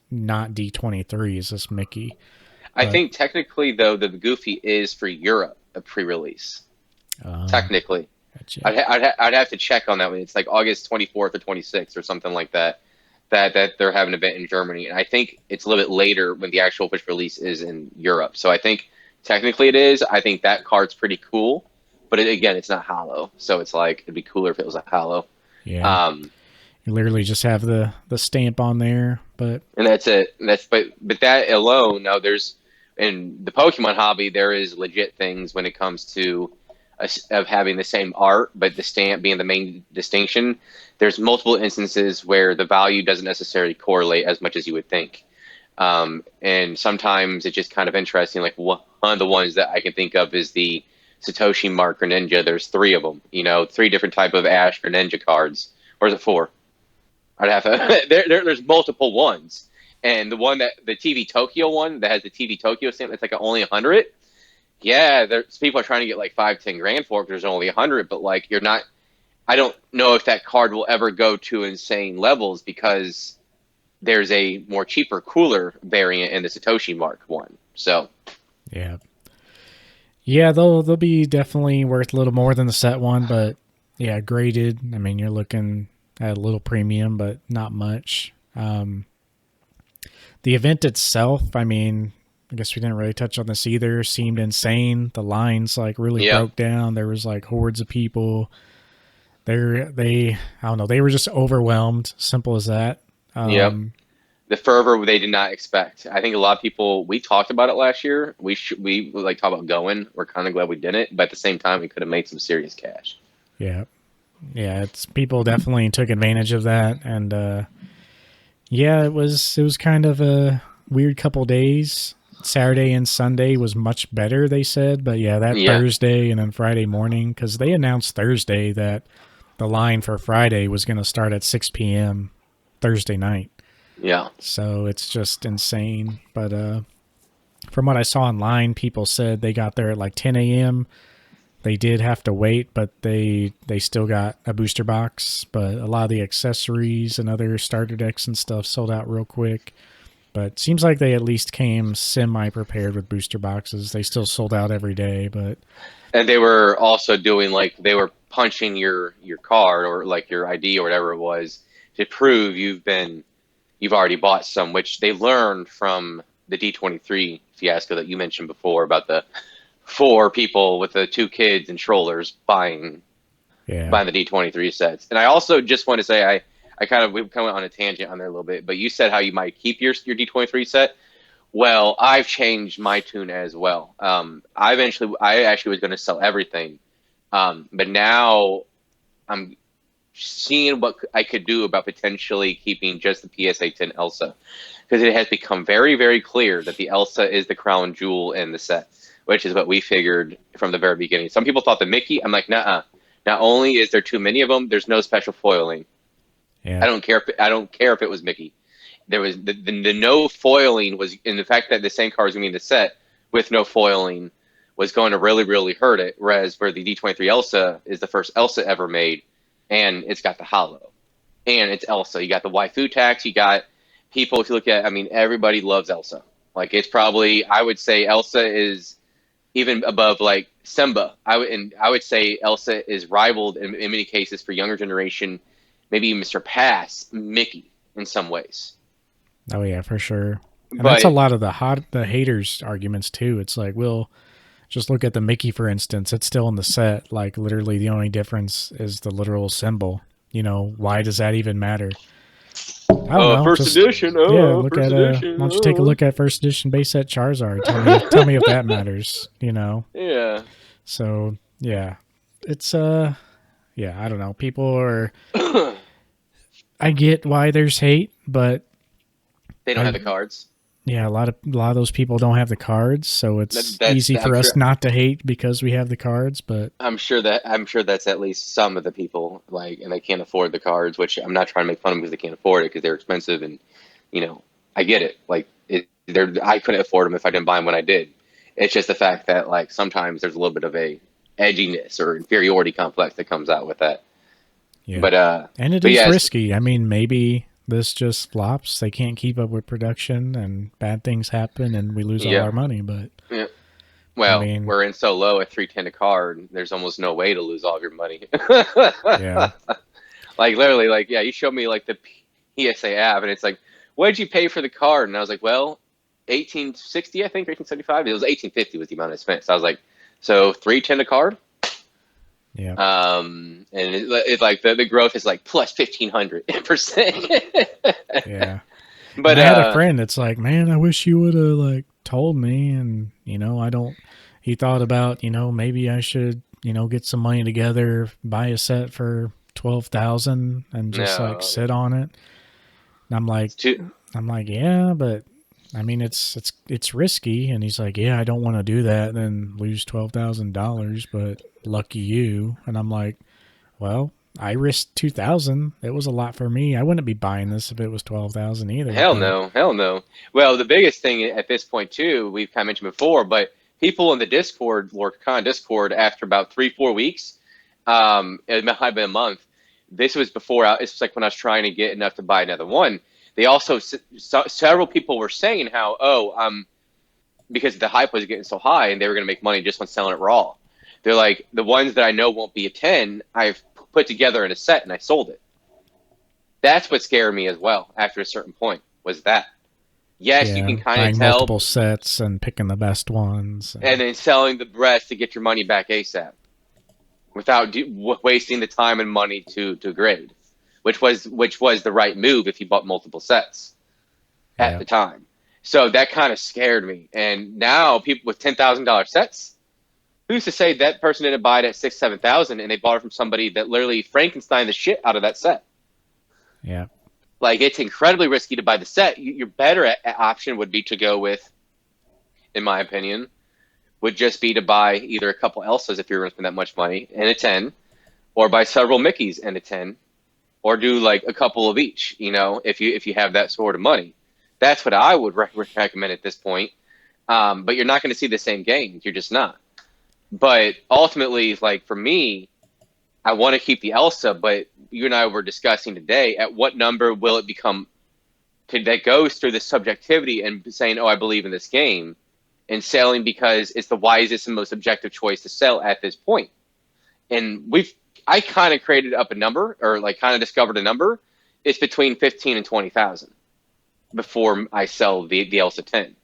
not D23 is this Mickey. I think technically though the Goofy is for Europe a pre-release. Technically, gotcha. I'd have to check on that one. It's like August 24th or 26th or something like that. That they're having an event in Germany, and I think it's a little bit later when the actual official release is in Europe. So I think technically it is. I think that card's pretty cool, but again, it's not hollow, so it's like it'd be cooler if it was a hollow. Yeah. You literally just have the stamp on there, but that's it. But that alone. Now there's in the Pokemon hobby, there is legit things when it comes to of having the same art, but the stamp being the main distinction. There's multiple instances where the value doesn't necessarily correlate as much as you would think. And sometimes it's just kind of interesting. Like one of the ones that I can think of is the Satoshi Mark Greninja. There's 3 of them, 3 different type of Ash Greninja cards. Or is it 4? I'd have to, there's multiple ones. And the one the TV Tokyo one that has the TV Tokyo stamp, that's like only 100. Yeah, there's people are trying to get like 5-10 grand for it. There's only 100, but like you're not. I don't know if that card will ever go to insane levels because there's a more cheaper, cooler variant in the Satoshi Mark one. So, yeah, they'll be definitely worth a little more than the set one, but yeah, graded. I mean, you're looking at a little premium, but not much. The event itself, I mean. I guess we didn't really touch on this either. Seemed insane. The lines like really broke down. There was like hordes of people. I don't know. They were just overwhelmed. Simple as that. The fervor they did not expect. I think a lot of people. We talked about it last year. We like talk about going. We're kind of glad we didn't, but at the same time, we could have made some serious cash. Yeah. It's people definitely took advantage of that, and it was kind of a weird couple days. Saturday and Sunday was much better, they said, but Thursday and then Friday morning, because they announced Thursday that the line for Friday was going to start at 6 p.m. Thursday night. Yeah. So it's just insane. But from what I saw online, people said they got there at like 10 a.m. They did have to wait, but they still got a booster box. But a lot of the accessories and other starter decks and stuff sold out real quick. But seems like they at least came semi-prepared with booster boxes. They still sold out every day, but... And they were also doing, like, they were punching your card or, like, your ID or whatever it was to prove you've already bought some, which they learned from the D23 fiasco that you mentioned before about the 4 people with the 2 kids and strollers buying the D23 sets. And I also just want to say, we kind of went on a tangent on there a little bit, but you said how you might keep your D23 set. Well, I've changed my tune as well. I actually was going to sell everything, but now I'm seeing what I could do about potentially keeping just the PSA 10 Elsa, because it has become very, very clear that the Elsa is the crown jewel in the set, which is what we figured from the very beginning. Some people thought the Mickey. I'm like, nah. Not only is there too many of them, there's no special foiling. Yeah. I don't care if it was Mickey. There was the no foiling was, and the fact that the same card was going to be in the set with no foiling was going to really, really hurt it. Whereas where the D23 Elsa is the first Elsa ever made, and it's got the hollow, and it's Elsa. You got the waifu tax. You got people. If you look at, I mean, everybody loves Elsa. Like it's probably, I would say Elsa is even above like Simba. I would say Elsa is rivaled in many cases for younger generation, maybe even surpass Mickey in some ways. Oh yeah, for sure. And that's a But lot of the haters arguments too. It's like, well, just look at the Mickey for instance. It's still in the set. Like literally, the only difference is the literal symbol. You know, why does that even matter? I don't know. first Just edition, yeah, look first at edition, why don't you take a look at first edition base set Charizard? Tell me if that matters. You know. yeah. So yeah, it's yeah. I don't know. People are. I get why there's hate, but They don't have I the cards. yeah, a lot of those people don't have the cards, so it's easy for us not to hate because we have the cards. But I'm sure that's at least some of the people like, and they can't afford the cards. Which I'm not trying to make fun of them because they can't afford it because they're expensive, and you know I get it. Like I couldn't afford them if I didn't buy them when I did. It's just the fact that like sometimes there's a little bit of a edginess or inferiority complex that comes out with that. yeah, But and it but is yeah, risky. I mean, maybe this just flops. They can't keep up with production, and bad things happen, and we lose all yeah, our money. But yeah. I Well, mean, we're in so low at 310 a card. There's almost no way to lose all of your money. yeah, Like literally, like yeah, you showed me like the PSA app, and it's like, what did you pay for the card? And I was like, well, 1860, I think, 1875. It was 1850 was the amount I spent. So I was like, so 310 a card. yeah, And it's like the growth is like plus 1500%. yeah. And But I had a friend that's like, man, I wish you would have like told me, and you know, I don't. He thought about, you know, maybe I should, you know, get some money together, buy a set for 12,000, and just like no, sit on it. And it's too. I'm like, yeah, but I mean, it's risky. And he's like, yeah, I don't want to do that, and then lose $12,000. But lucky you. And I'm like, well, I risked 2,000. It was a lot for me. I wouldn't be buying this if it was 12,000 either. Hell But no, hell no. Well, the biggest thing at this point too, we've kind of mentioned before, but people in the Discord, LORCANA Discord, after about 3-4 weeks, it might have been a month. This was before. It's like when I was trying to get enough to buy another one. They also several people were saying how because the hype was getting so high and they were going to make money just on selling it raw. They're like the ones that I know won't be a 10. I've put together in a set and I sold it. That's what scared me as well after a certain point was that. Yes, you yeah, can kind of buying tell, multiple sets and picking the best ones. and then selling the rest to get your money back ASAP without wasting the time and money to grade, which was the right move if you bought multiple sets at Yeah, the time. So that kind of scared me. And now people with $10,000 sets, who's to say that person didn't buy it at 6-7 thousand and they bought it from somebody that literally Frankenstein the shit out of that set? yeah, Like it's incredibly risky to buy the set. Your better option would be to go with, in my opinion, would just be to buy either a couple Elsas if you're going to spend that much money and a 10, or buy several Mickeys and a 10, or do like a couple of each. You know, if you have that sort of money, that's what I would recommend at this point. But you're not going to see the same gains. You're just not. But ultimately, like for me, I want to keep the Elsa, but you and I were discussing today, at what number will it become that goes through the subjectivity and saying, oh, I believe in this game, and selling because it's the wisest and most objective choice to sell at this point. And I kind of created up a number, or like kind of discovered a number. It's between 15 and 20,000 before I sell the Elsa 10.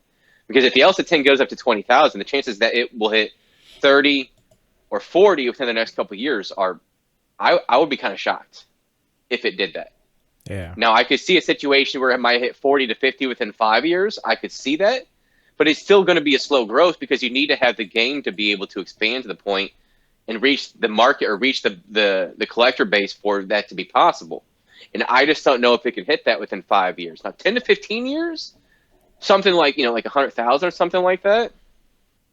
Because if the Elsa 10 goes up to 20,000, the chances that it will hit 30 or 40 within the next couple of years are, I would be kind of shocked if it did that. yeah, Now, I could see a situation where it might hit 40 to 50 within 5 years. I could see that. But it's still going to be a slow growth because you need to have the game to be able to expand to the point and reach the market or reach the collector base for that to be possible. And I just don't know if it can hit that within 5 years. Now, 10 to 15 years, something like, like 100,000 or something like that.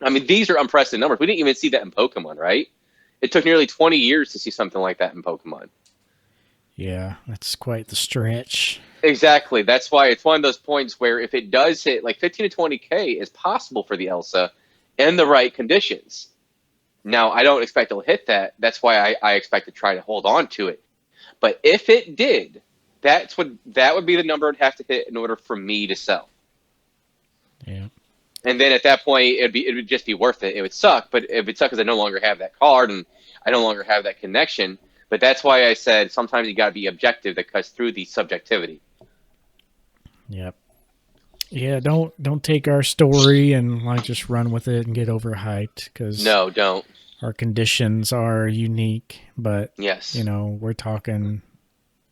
I mean, these are unprecedented numbers. We didn't even see that in Pokemon, right? It took nearly 20 years to see something like that in Pokemon. Yeah, that's quite the stretch. Exactly. That's why it's one of those points where if it does hit like 15 to 20K is possible for the Elsa in the right conditions. Now, I don't expect it'll hit that. That's why I expect to try to hold on to it. But if it did, that would be the number it'd have to hit in order for me to sell. Yeah. And then at that point, it would just be worth it. It would suck, but it would suck because I no longer have that card and I no longer have that connection. But that's why I said sometimes you got to be objective that cuts through the subjectivity. Yep. Yeah, don't take our story and like just run with it and get overhyped because No, don't. our conditions are unique. But Yes. you know, we're talking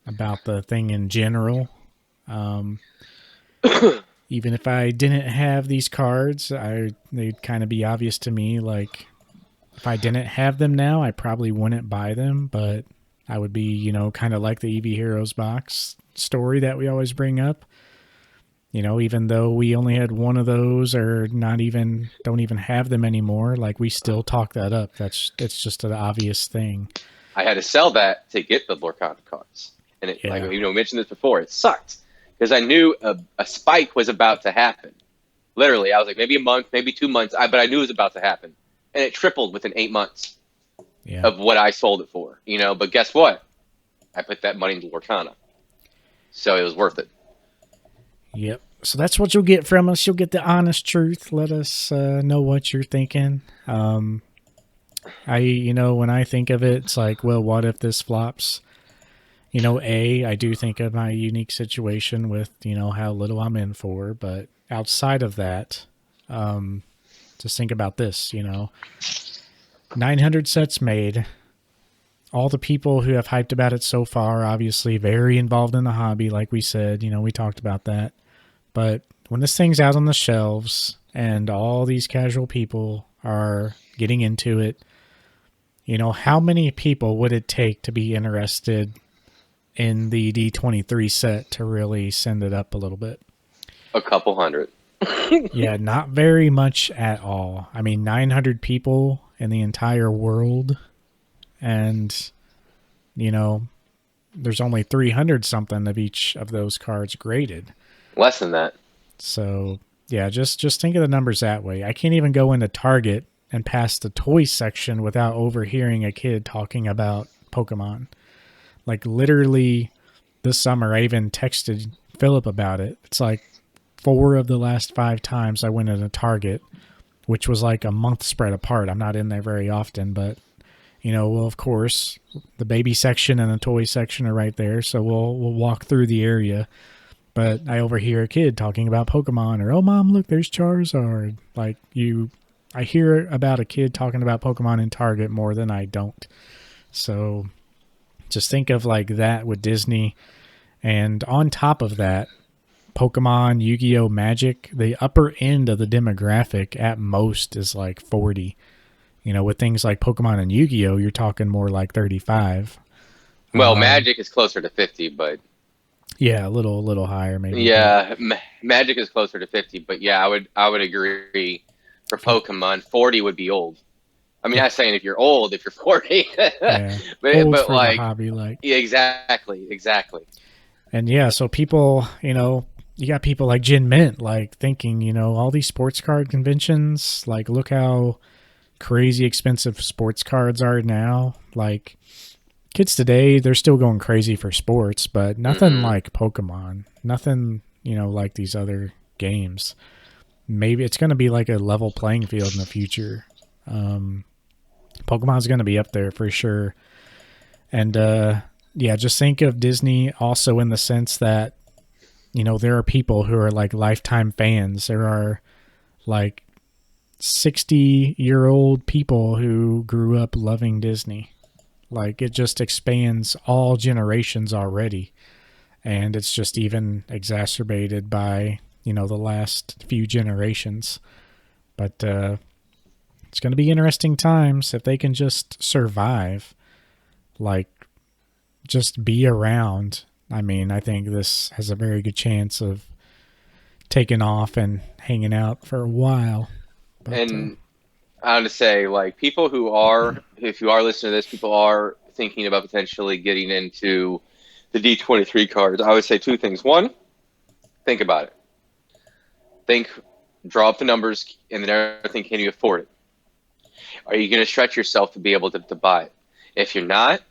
about the thing in general. Even if I didn't have these cards, they'd kind of be obvious to me. Like if I didn't have them now, I probably wouldn't buy them, but I would be, you know, kind of like the EV Heroes box story that we always bring up. You know, even though we only had one of those or don't even have them anymore, like we still talk that up. It's just an obvious thing. I had to sell that to get the Lorcana cards. And it, like, you know, we mentioned this before, it sucked because I knew a spike was about to happen. Literally, I was like, maybe a month, maybe 2 months, but I knew it was about to happen. And it tripled within 8 months of what I sold it for, you know. But guess what? I put that money into Lorcana. So it was worth it. Yep. So that's what you'll get from us. You'll get the honest truth. Let us know what you're thinking. You know, when I think of it, it's like, well, what if this flops? You know, I do think of my unique situation with, you know, how little I'm in for. But outside of that, just think about this, you know, 900 sets made. All the people who have hyped about it so far, obviously very involved in the hobby, like we said, you know, we talked about that. But when this thing's out on the shelves and all these casual people are getting into it, you know, how many people would it take to be interested in the D23 set to really send it up a little bit? A couple hundred. Yeah, not very much at all. I mean, 900 people in the entire world. And, you know, there's only 300 something of each of those cards graded. Less than that. So, yeah, just think of the numbers that way. I can't even go into Target and pass the toy section without overhearing a kid talking about Pokemon. Like, literally, this summer, I even texted Phillip about it. It's like 4 of the last 5 times I went into Target, which was like a month spread apart. I'm not in there very often, but, you know, well, of course, the baby section and the toy section are right there, so we'll walk through the area. But I overhear a kid talking about Pokemon, or, oh, Mom, look, there's Charizard. Like, I hear about a kid talking about Pokemon in Target more than I don't. So just think of like that with Disney. And on top of that, Pokemon, Yu-Gi-Oh! Magic, the upper end of the demographic at most is like 40. You know, with things like Pokemon and Yu-Gi-Oh!, you're talking more like 35. Well, Magic is closer to 50, but... Yeah, a little higher maybe. Yeah, Magic is closer to 50, but yeah, I would agree. For Pokemon, 40 would be old. I mean, I'm not saying if you're old, if you're 40, Yeah, but for like the hobby, like. Yeah, exactly. And yeah, so people, you know, you got people like Jin Mint, like thinking, you know, all these sports card conventions, like look how crazy expensive sports cards are now. Like kids today, they're still going crazy for sports, but nothing like Pokemon, nothing, you know, like these other games. Maybe it's going to be like a level playing field in the future. Pokemon's going to be up there for sure. And yeah, just think of Disney also in the sense that, you know, there are people who are like lifetime fans. There are like 60-year-old people who grew up loving Disney. Like it just expands all generations already. And it's just even exacerbated by, you know, the last few generations. But it's going to be interesting times if they can just survive, like just be around. I mean, I think this has a very good chance of taking off and hanging out for a while. But, And I want to say, like, people who if you are listening to this, people are thinking about potentially getting into the D23 cards, I would say two things. One, think about it. Think, draw up the numbers, and then everything. Can you afford it? Are you going to stretch yourself to be able to buy it? If you're not,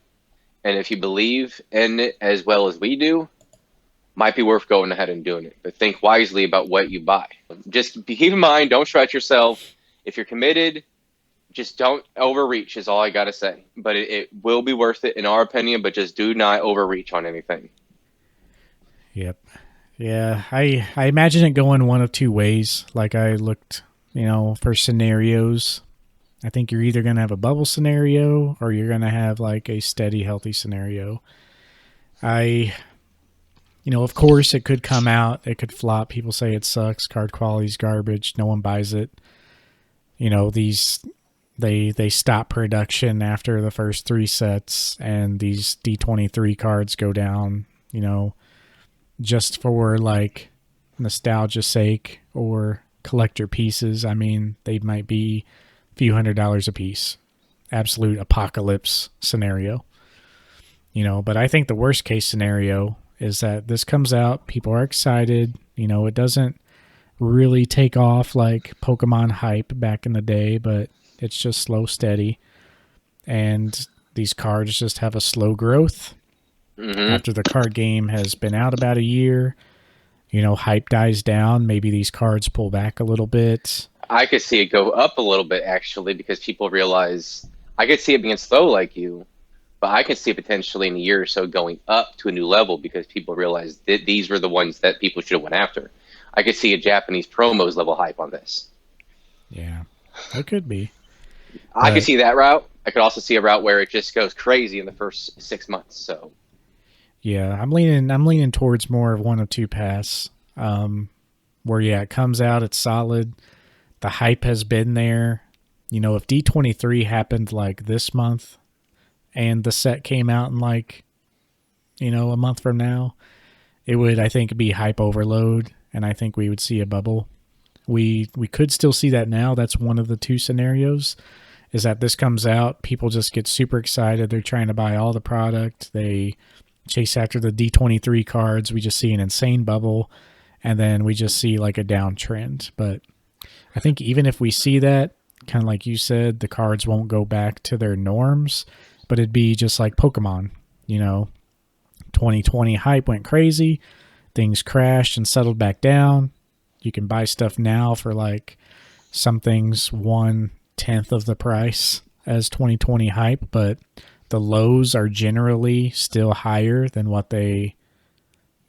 and if you believe in it as well as we do, might be worth going ahead and doing it. But think wisely about what you buy. Just keep in mind, don't stretch yourself. If you're committed, just don't overreach is all I got to say. But it will be worth it in our opinion, but just do not overreach on anything. Yep. Yeah, I imagine it going one of two ways. Like I looked, for scenarios. I think you're either going to have a bubble scenario or you're going to have like a steady, healthy scenario. Of course it could come out, it could flop. People say it sucks, card quality's garbage, no one buys it. They stop production after the first 3 sets, and these D23 cards go down, just for like nostalgia's sake or collector pieces. I mean, they might be a few $100s a piece. Absolute apocalypse scenario. But I think the worst case scenario is that this comes out, people are excited, it doesn't really take off like Pokemon hype back in the day, but it's just slow, steady. And these cards just have a slow growth. Mm-hmm. After the card game has been out about a year, hype dies down. Maybe these cards pull back a little bit. I could see it go up a little bit, actually, because people realize I could see it being slow like you, but I can see it potentially in a year or so going up to a new level because people realize that these were the ones that people should have went after. I could see a Japanese promos level hype on this. Yeah, it could be. I could see that route. I could also see a route where it just goes crazy in the first 6 months. So, yeah, I'm leaning towards more of one of two paths. Where it comes out, it's solid. The hype has been there. If D23 happened like this month, and the set came out in like, a month from now, it would, I think, be hype overload, and I think we would see a bubble. We could still see that now. That's one of the two scenarios, is that this comes out, people just get super excited. They're trying to buy all the product. They chase after the D23 cards. We just see an insane bubble, and then we just see like a downtrend. But I think even if we see that, kind of like you said, the cards won't go back to their norms, but it'd be just like Pokemon. 2020 hype went crazy. Things crashed and settled back down. You can buy stuff now for like some things 1/10 of the price as 2020 hype, but the lows are generally still higher than what they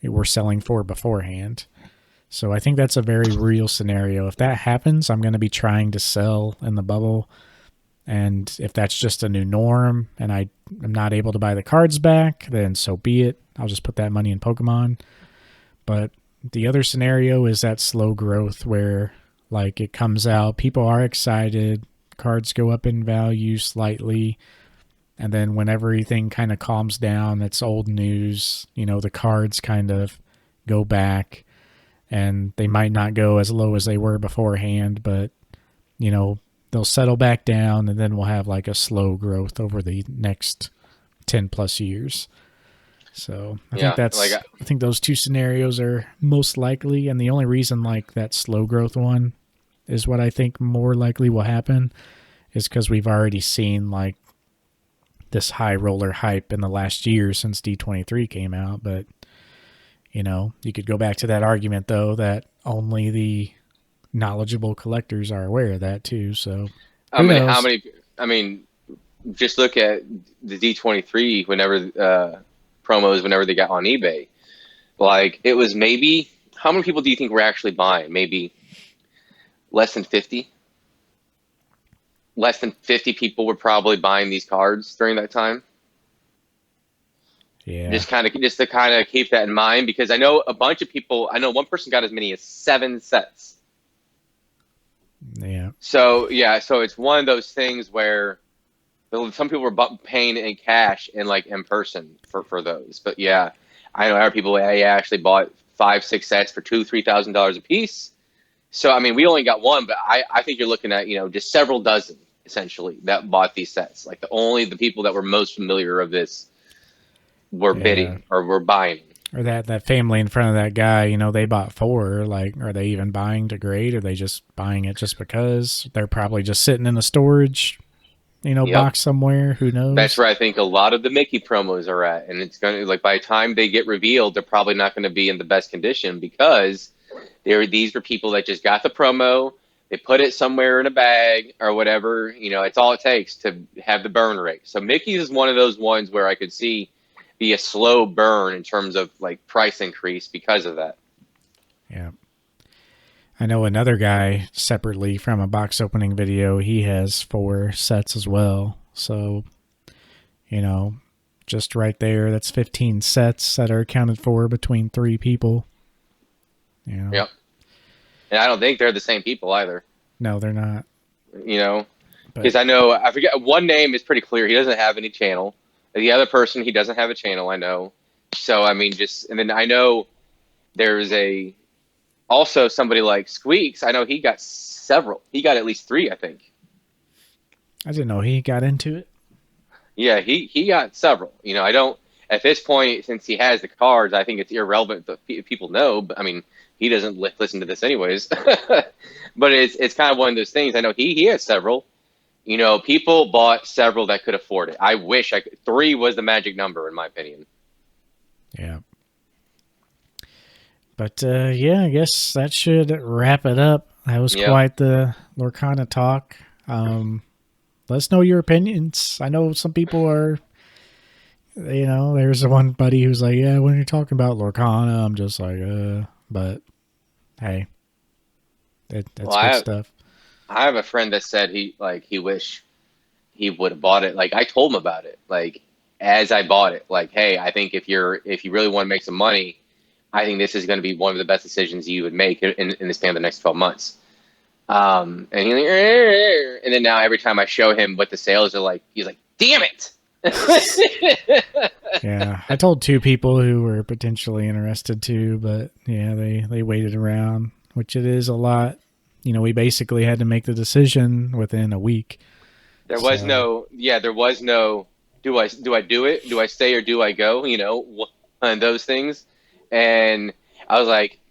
were selling for beforehand. So I think that's a very real scenario. If that happens, I'm going to be trying to sell in the bubble. And if that's just a new norm and I am not able to buy the cards back, then so be it. I'll just put that money in Pokemon. But the other scenario is that slow growth where like it comes out, people are excited, cards go up in value slightly, and then when everything kind of calms down, it's old news. The cards kind of go back, and they might not go as low as they were beforehand, but they'll settle back down, and then we'll have like a slow growth over the next 10 plus years. So I think those two scenarios are most likely, and the only reason like that slow growth one is what I think more likely will happen is because we've already seen like this high roller hype in the last year since D23 came out. But you could go back to that argument though that only the knowledgeable collectors are aware of that too. So how many? Just look at the D23 whenever promos whenever they got on eBay. Like it was maybe how many people do you think were actually buying? Maybe less than 50. Less than 50 people were probably buying these cards during that time. Yeah. Just to kind of keep that in mind, because I know a bunch of people. I know one person got as many as 7 sets. Yeah. So it's one of those things where some people were paying in cash and like in person for those. But yeah, I know other people actually bought 5-6 sets for $2,000-$3,000 a piece. So I mean, we only got one, but I think you're looking at just several dozen essentially that bought these sets. Like the people that were most familiar of this were Yeah. bidding or were buying. Or that family in front of that guy, you know, they bought 4. Like, are they even buying to grade? Or are they just buying it just because? They're probably just sitting in a storage, you know, Yep. box somewhere. Who That's knows? where I think a lot of the Mickey promos are at. And it's going to, like, by the time they get revealed, they're probably not going to be in the best condition because these were people that just got the promo. They put it somewhere in a bag or whatever. You know, it's all it takes to have the burn rate. So Mickey's is one of those ones where I could see be a slow burn in terms of like price increase because of that. Yeah. I know another guy separately from a box opening video, he has 4 sets as well. So, you know, just right there, that's 15 sets that are accounted for between 3 people. You know? Yep. And I don't think they're the same people either. No, they're not. You know, But because I forget one name is pretty clear. He doesn't have any channel. The other person, he doesn't have a channel. I know. So I mean, and then I know there's also somebody like Squeaks. I know he got several. He got at least 3, I think. I didn't know he got into it. Yeah, he got several. You know, I don't at this point since he has the cards. I think it's irrelevant if people know. But I mean, he doesn't listen to this anyways. But it's kind of one of those things. I know he has several. You know, people bought several that could afford it. I wish 3 was the magic number in my opinion. Yeah. But yeah, I guess that should wrap it up. That was Yeah. quite the Lorcana talk. Let us know your opinions. I know some people are, you know, there's the one buddy who's like, yeah, when you're talking about Lorcana, I'm just like, but hey, that's Well, good stuff. I have a friend that said he wish he would have bought it. Like I told him about it. Like as I bought it, like, hey, I think if you really want to make some money, I think this is going to be one of the best decisions you would make in the span of the next 12 months. And he's like, and then now every time I show him what the sales are like, he's like, damn it. Yeah, I told 2 people who were potentially interested too, but yeah, they waited around, which it is a lot. You know, we basically had to make the decision within a week. There was So no, yeah, there was no, do I do it? Do I stay or do I go? You know, and those things. And I was like,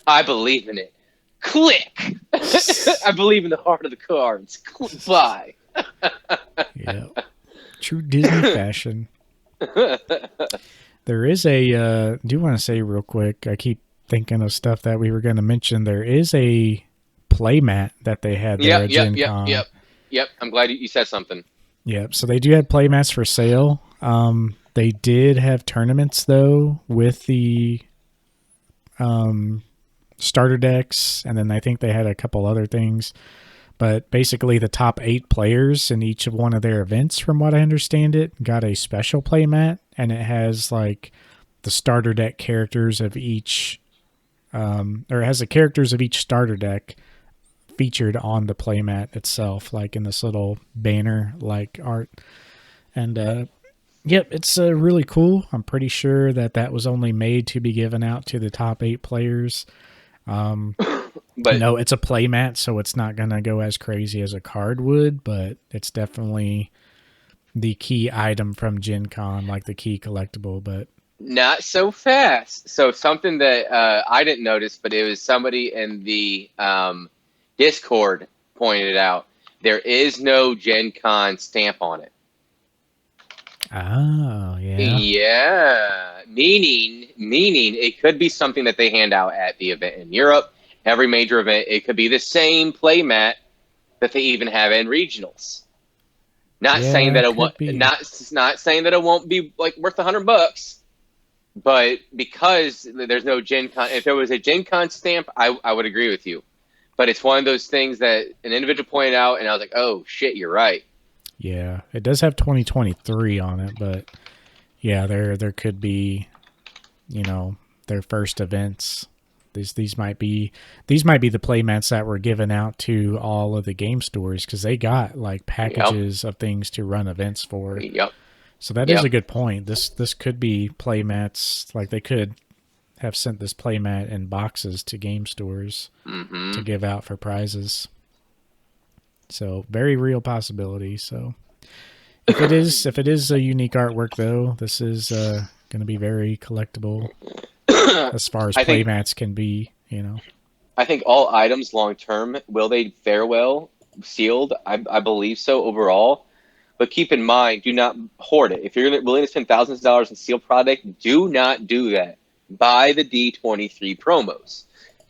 I believe in it. Click. I believe in the heart of the cards. Bye. yeah, true Disney fashion. There is a, do want to say real quick, I keep thinking of stuff that we were going to mention. There is a playmat that they had there at Gen Con. Yep. I'm glad you said something. Yep. So they do have playmats for sale. They did have tournaments though with the starter decks, and then I think they had a couple other things. But basically, the top 8 players in each of one of their events, from what I understand it, got a special playmat, and it has like the starter deck characters of each, or it has the characters of each starter deck featured on the playmat itself, like in this little banner like art. And yep, it's really cool. I'm pretty sure that was only made to be given out to the top 8 players. But no, it's a playmat, so it's not going to go as crazy as a card would, but it's definitely the key item from Gen Con, like the key collectible, but not so fast. So something that I didn't notice, but it was somebody in the Discord pointed out. There is no Gen Con stamp on it. oh, yeah. Yeah, meaning it could be something that they hand out at the event in Europe. Every major event, it could be the same playmat that they even have in regionals. Not Yeah, saying that it could won't, be. not saying that it won't be like worth $100, but because there's no Gen Con, if there was a Gen Con stamp, I would agree with you. But it's one of those things that an individual pointed out, and I was like, oh shit, you're right. Yeah, it does have 2023 on it, but yeah, there could be, you know, their first events. These might be the playmats that were given out to all of the game stores because they got like packages of things to run events for. Yep. So that is a good point. This could be playmats. Like they could have sent this playmat in boxes to game stores to give out for prizes. So very real possibility. So if it is a unique artwork though, this is going to be very collectible as far as I think playmats can be. I think all items long term, will they fare well sealed? I believe so overall. But keep in mind, do not hoard it. If you're willing to spend thousands of dollars in sealed product, do not do that. Buy the D23 promos.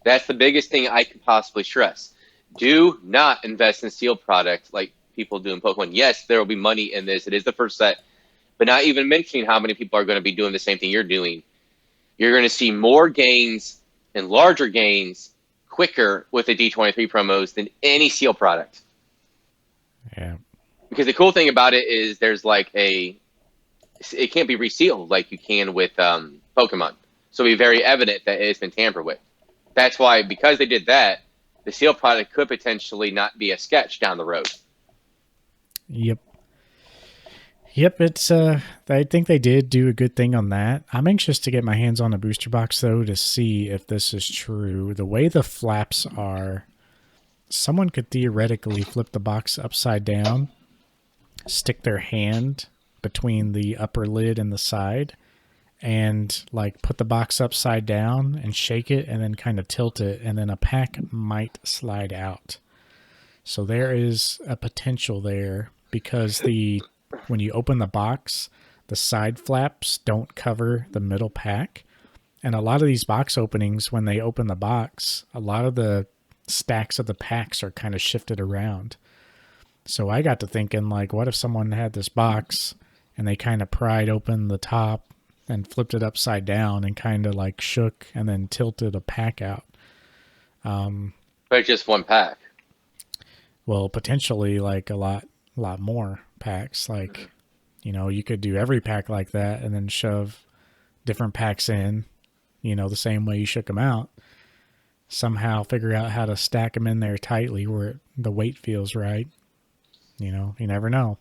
That's the biggest thing I could possibly stress. Do not invest in sealed product like people do in Pokemon. Yes, there will be money in this. It is the first set. But not even mentioning how many people are going to be doing the same thing you're doing. You're going to see more gains and larger gains quicker with the D23 promos than any seal product. Yeah. Because the cool thing about it is there's like it can't be resealed like you can with Pokemon. So it'll be very evident that it's been tampered with. That's why, because they did that, the seal product could potentially not be a sketch down the road. Yep. Yep, I think they did do a good thing on that. I'm anxious to get my hands on a booster box though to see if this is true. The way the flaps are, someone could theoretically flip the box upside down, stick their hand between the upper lid and the side, and like put the box upside down and shake it and then kind of tilt it, and then a pack might slide out. So there is a potential there because when you open the box, the side flaps don't cover the middle pack. And a lot of these box openings, when they open the box, a lot of the stacks of the packs are kind of shifted around. So I got to thinking, like, what if someone had this box and they kind of pried open the top and flipped it upside down and kind of like shook and then tilted a pack out? But it's just one pack. Well, potentially like a lot more packs. Like, you could do every pack like that and then shove different packs in, the same way you shook them out. Somehow figure out how to stack them in there tightly where the weight feels right. You never know.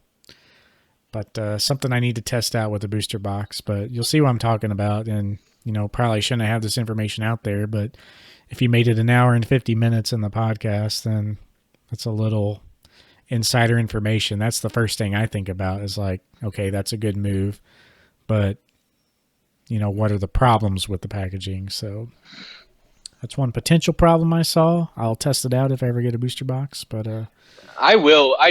But something I need to test out with the booster box. But you'll see what I'm talking about. And, probably shouldn't have this information out there. But if you made it an hour and 50 minutes in the podcast, then that's a little insider information. That's the first thing I think about is like, okay, that's a good move. But, what are the problems with the packaging? So that's one potential problem I saw. I'll test it out if I ever get a booster box. But I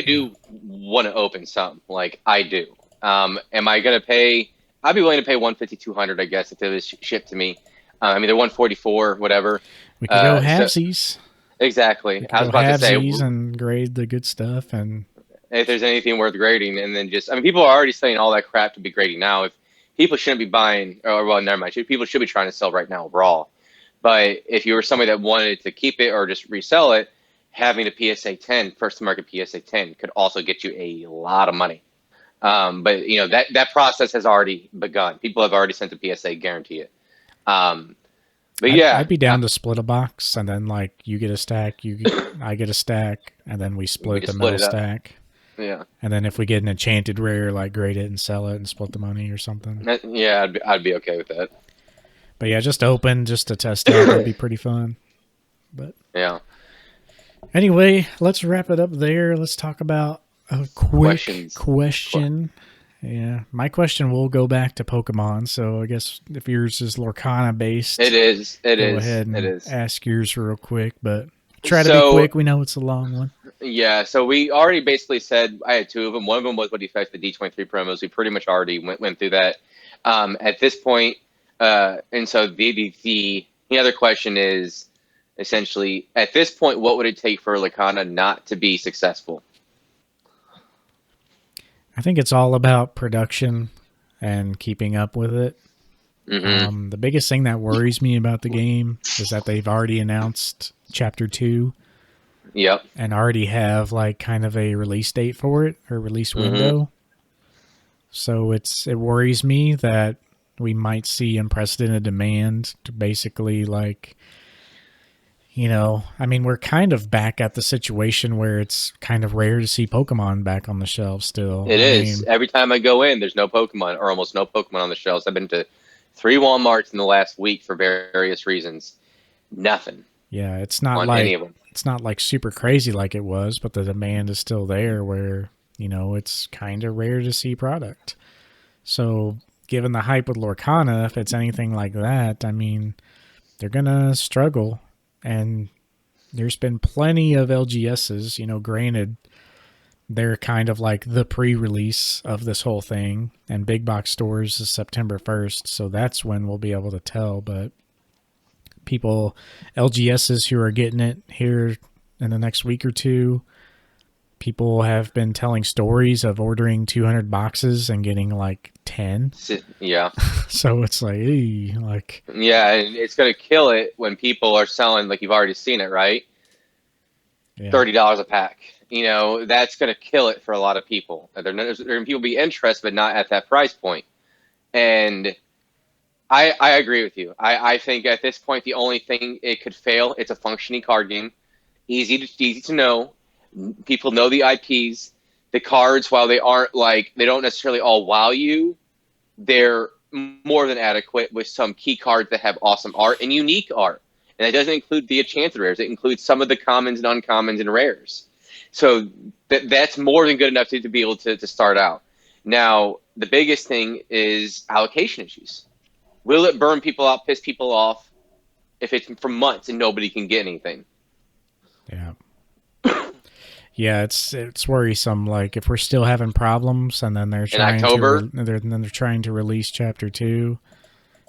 do want to open some. Like, I do. Am I going to pay? I'd be willing to pay 150, 200, I guess, if it was shipped to me. I mean, they're 144, whatever. We could go halvesies. So, exactly. I was about to say, and grade the good stuff, and if there's anything worth grading, and then people are already saying all that crap to be grading now. If people shouldn't be buying, or well, never mind. People should be trying to sell right now overall. But if you were somebody that wanted to keep it or just resell it, having a PSA 10, first to market PSA 10, could also get you a lot of money. But that process has already begun. People have already sent the PSA, guarantee it. But yeah, I'd be down to split a box, and then like you get a stack, I get a stack, and then we split the middle stack. Yeah, and then if we get an enchanted rare, like grade it and sell it and split the money or something. Yeah, I'd be okay with that. But yeah, just open just to test it. That'd be pretty fun. But yeah. Anyway, let's wrap it up there. Let's talk about a quick question. Yeah, my question will go back to Pokemon. So I guess if yours is Lorcana based, it is. Go ahead and ask yours real quick, but try to be quick. We know it's a long one. Yeah, so we already basically said I had two of them. One of them was what affects the D23 promos. We pretty much already went through that. At this point, and so the other question is essentially at this point, what would it take for Lorcana not to be successful? I think it's all about production and keeping up with it. Mm-hmm. The biggest thing that worries me about the game is that they've already announced Chapter 2. Yep. And already have like kind of a release date for it or release window. Mm-hmm. So it worries me that we might see unprecedented demand to basically like, we're kind of back at the situation where it's kind of rare to see Pokemon back on the shelves still. It is. Every time I go in, there's no Pokemon or almost no Pokemon on the shelves. I've been to 3 Walmarts in the last week for various reasons. Nothing. Yeah, it's not like it's not like super crazy like it was, but the demand is still there where, it's kind of rare to see product. So given the hype with Lorcana, if it's anything like that, I mean, they're going to struggle. And there's been plenty of LGSs, granted, they're kind of like the pre-release of this whole thing, and big box stores is September 1st, so that's when we'll be able to tell. But people, LGSs who are getting it here in the next week or two, people have been telling stories of ordering 200 boxes and getting like 10. Yeah. So it's like, hey, like, Yeah, and it's going to kill it when people are selling, like you've already seen it, right? yeah. $30 a pack. That's going to kill it for a lot of people. There going to people be interested, but not at that price point. And I agree with you. I think at this point, the only thing it could fail, it's a functioning card game. Easy to know. People know the IPs. The cards, while they aren't like, they don't necessarily all wow you, they're more than adequate with some key cards that have awesome art and unique art. And that doesn't include the enchanted rares. It includes some of the commons and uncommons and rares. So that's more than good enough to be able to start out. Now, the biggest thing is allocation issues. Will it burn people out, piss people off if it's for months and nobody can get anything? Yeah. Yeah, it's worrisome. Like if we're still having problems, and then they're trying they're trying to release Chapter 2.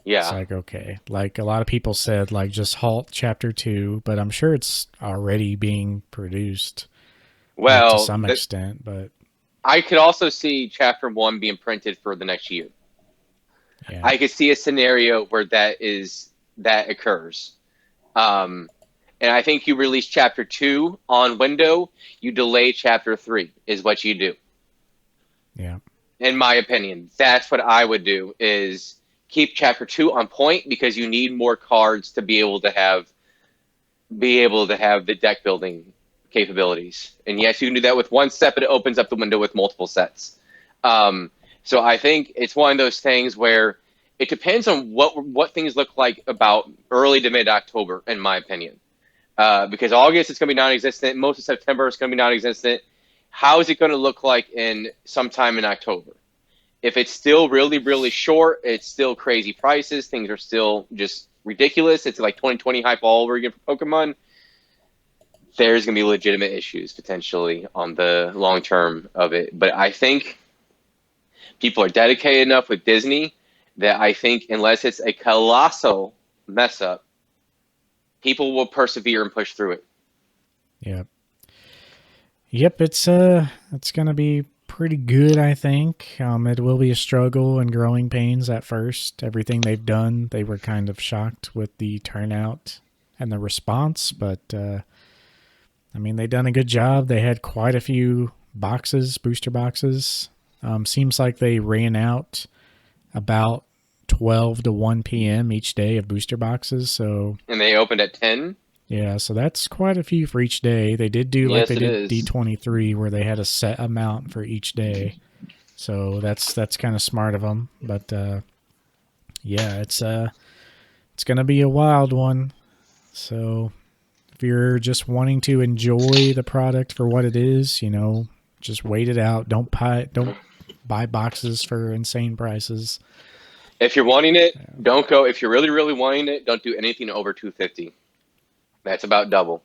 Yeah, it's like, okay. Like a lot of people said, like just halt Chapter 2, but I'm sure it's already being produced. Well, to some extent, but I could also see Chapter 1 being printed for the next year. Yeah. I could see a scenario where that occurs. And I think you release Chapter 2 on window, you delay Chapter 3 is what you do. Yeah. In my opinion, that's what I would do, is keep Chapter 2 on point, because you need more cards to be able to have the deck building capabilities. And yes, you can do that with one set, but it opens up the window with multiple sets. So I think it's one of those things where it depends on what things look like about early to mid-October, in my opinion. Because August it's going to be non-existent. Most of September it's going to be non-existent. How is it going to look like in sometime in October? If it's still really, really short, it's still crazy prices. Things are still just ridiculous. It's like 2020 hype all over again for Pokemon. There's going to be legitimate issues potentially on the long term of it. But I think people are dedicated enough with Disney that I think unless it's a colossal mess up, people will persevere and push through it. Yep. Yep, it's going to be pretty good, I think. It will be a struggle and growing pains at first. Everything they've done, they were kind of shocked with the turnout and the response, but I mean, they've done a good job. They had quite a few booster boxes. Seems like they ran out about 12 to 1 p.m. each day of booster boxes. And they opened at 10? Yeah, so that's quite a few for each day. They did do like they did D23, where they had a set amount for each day. So that's kind of smart of them. But yeah, it's going to be a wild one. So if you're just wanting to enjoy the product for what it is, just wait it out. Don't buy boxes for insane prices. If you're wanting it, don't go. If you're really, really wanting it, don't do anything over $250. That's about double.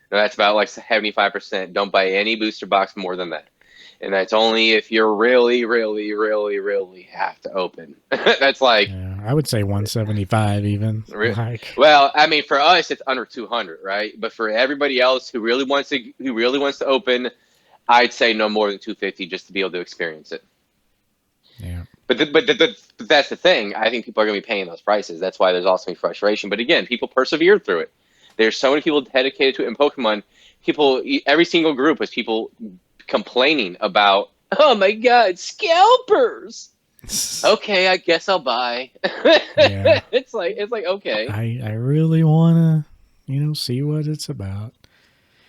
And that's about like 75%. Don't buy any booster box more than that. And that's only if you're really, really, really, really have to open. That's like, I would say 175 even. Well, I mean, for us, it's under 200, right? But for everybody else who really wants to open, I'd say no more than 250 just to be able to experience it. Yeah. But that's the thing. I think people are going to be paying those prices. That's why there's also frustration. But again, people persevered through it. There's so many people dedicated to it in Pokemon. Every single group was people complaining about, oh my God, scalpers. Okay, I guess I'll buy. Yeah. It's like okay. I really want to, see what it's about.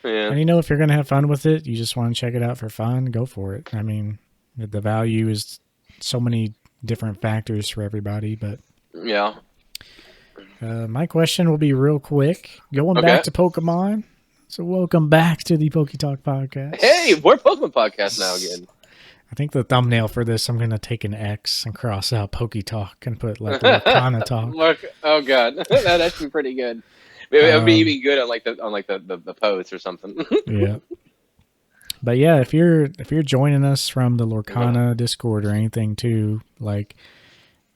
Yeah. And if you're going to have fun with it, you just want to check it out for fun, go for it. I mean, the value is so many different factors for everybody, but yeah. My question will be real quick. Going back to Pokemon, So welcome back to the PokeTalk podcast. Hey, we're Pokemon podcast now again. I think the thumbnail for this, I'm going to take an X and cross out PokeTalk and put like LORCANA talk. Oh god, that'd actually be pretty good. It would be even good on the post or something. Yeah. But yeah, if you're joining us from the LORCANA Discord or anything too, like,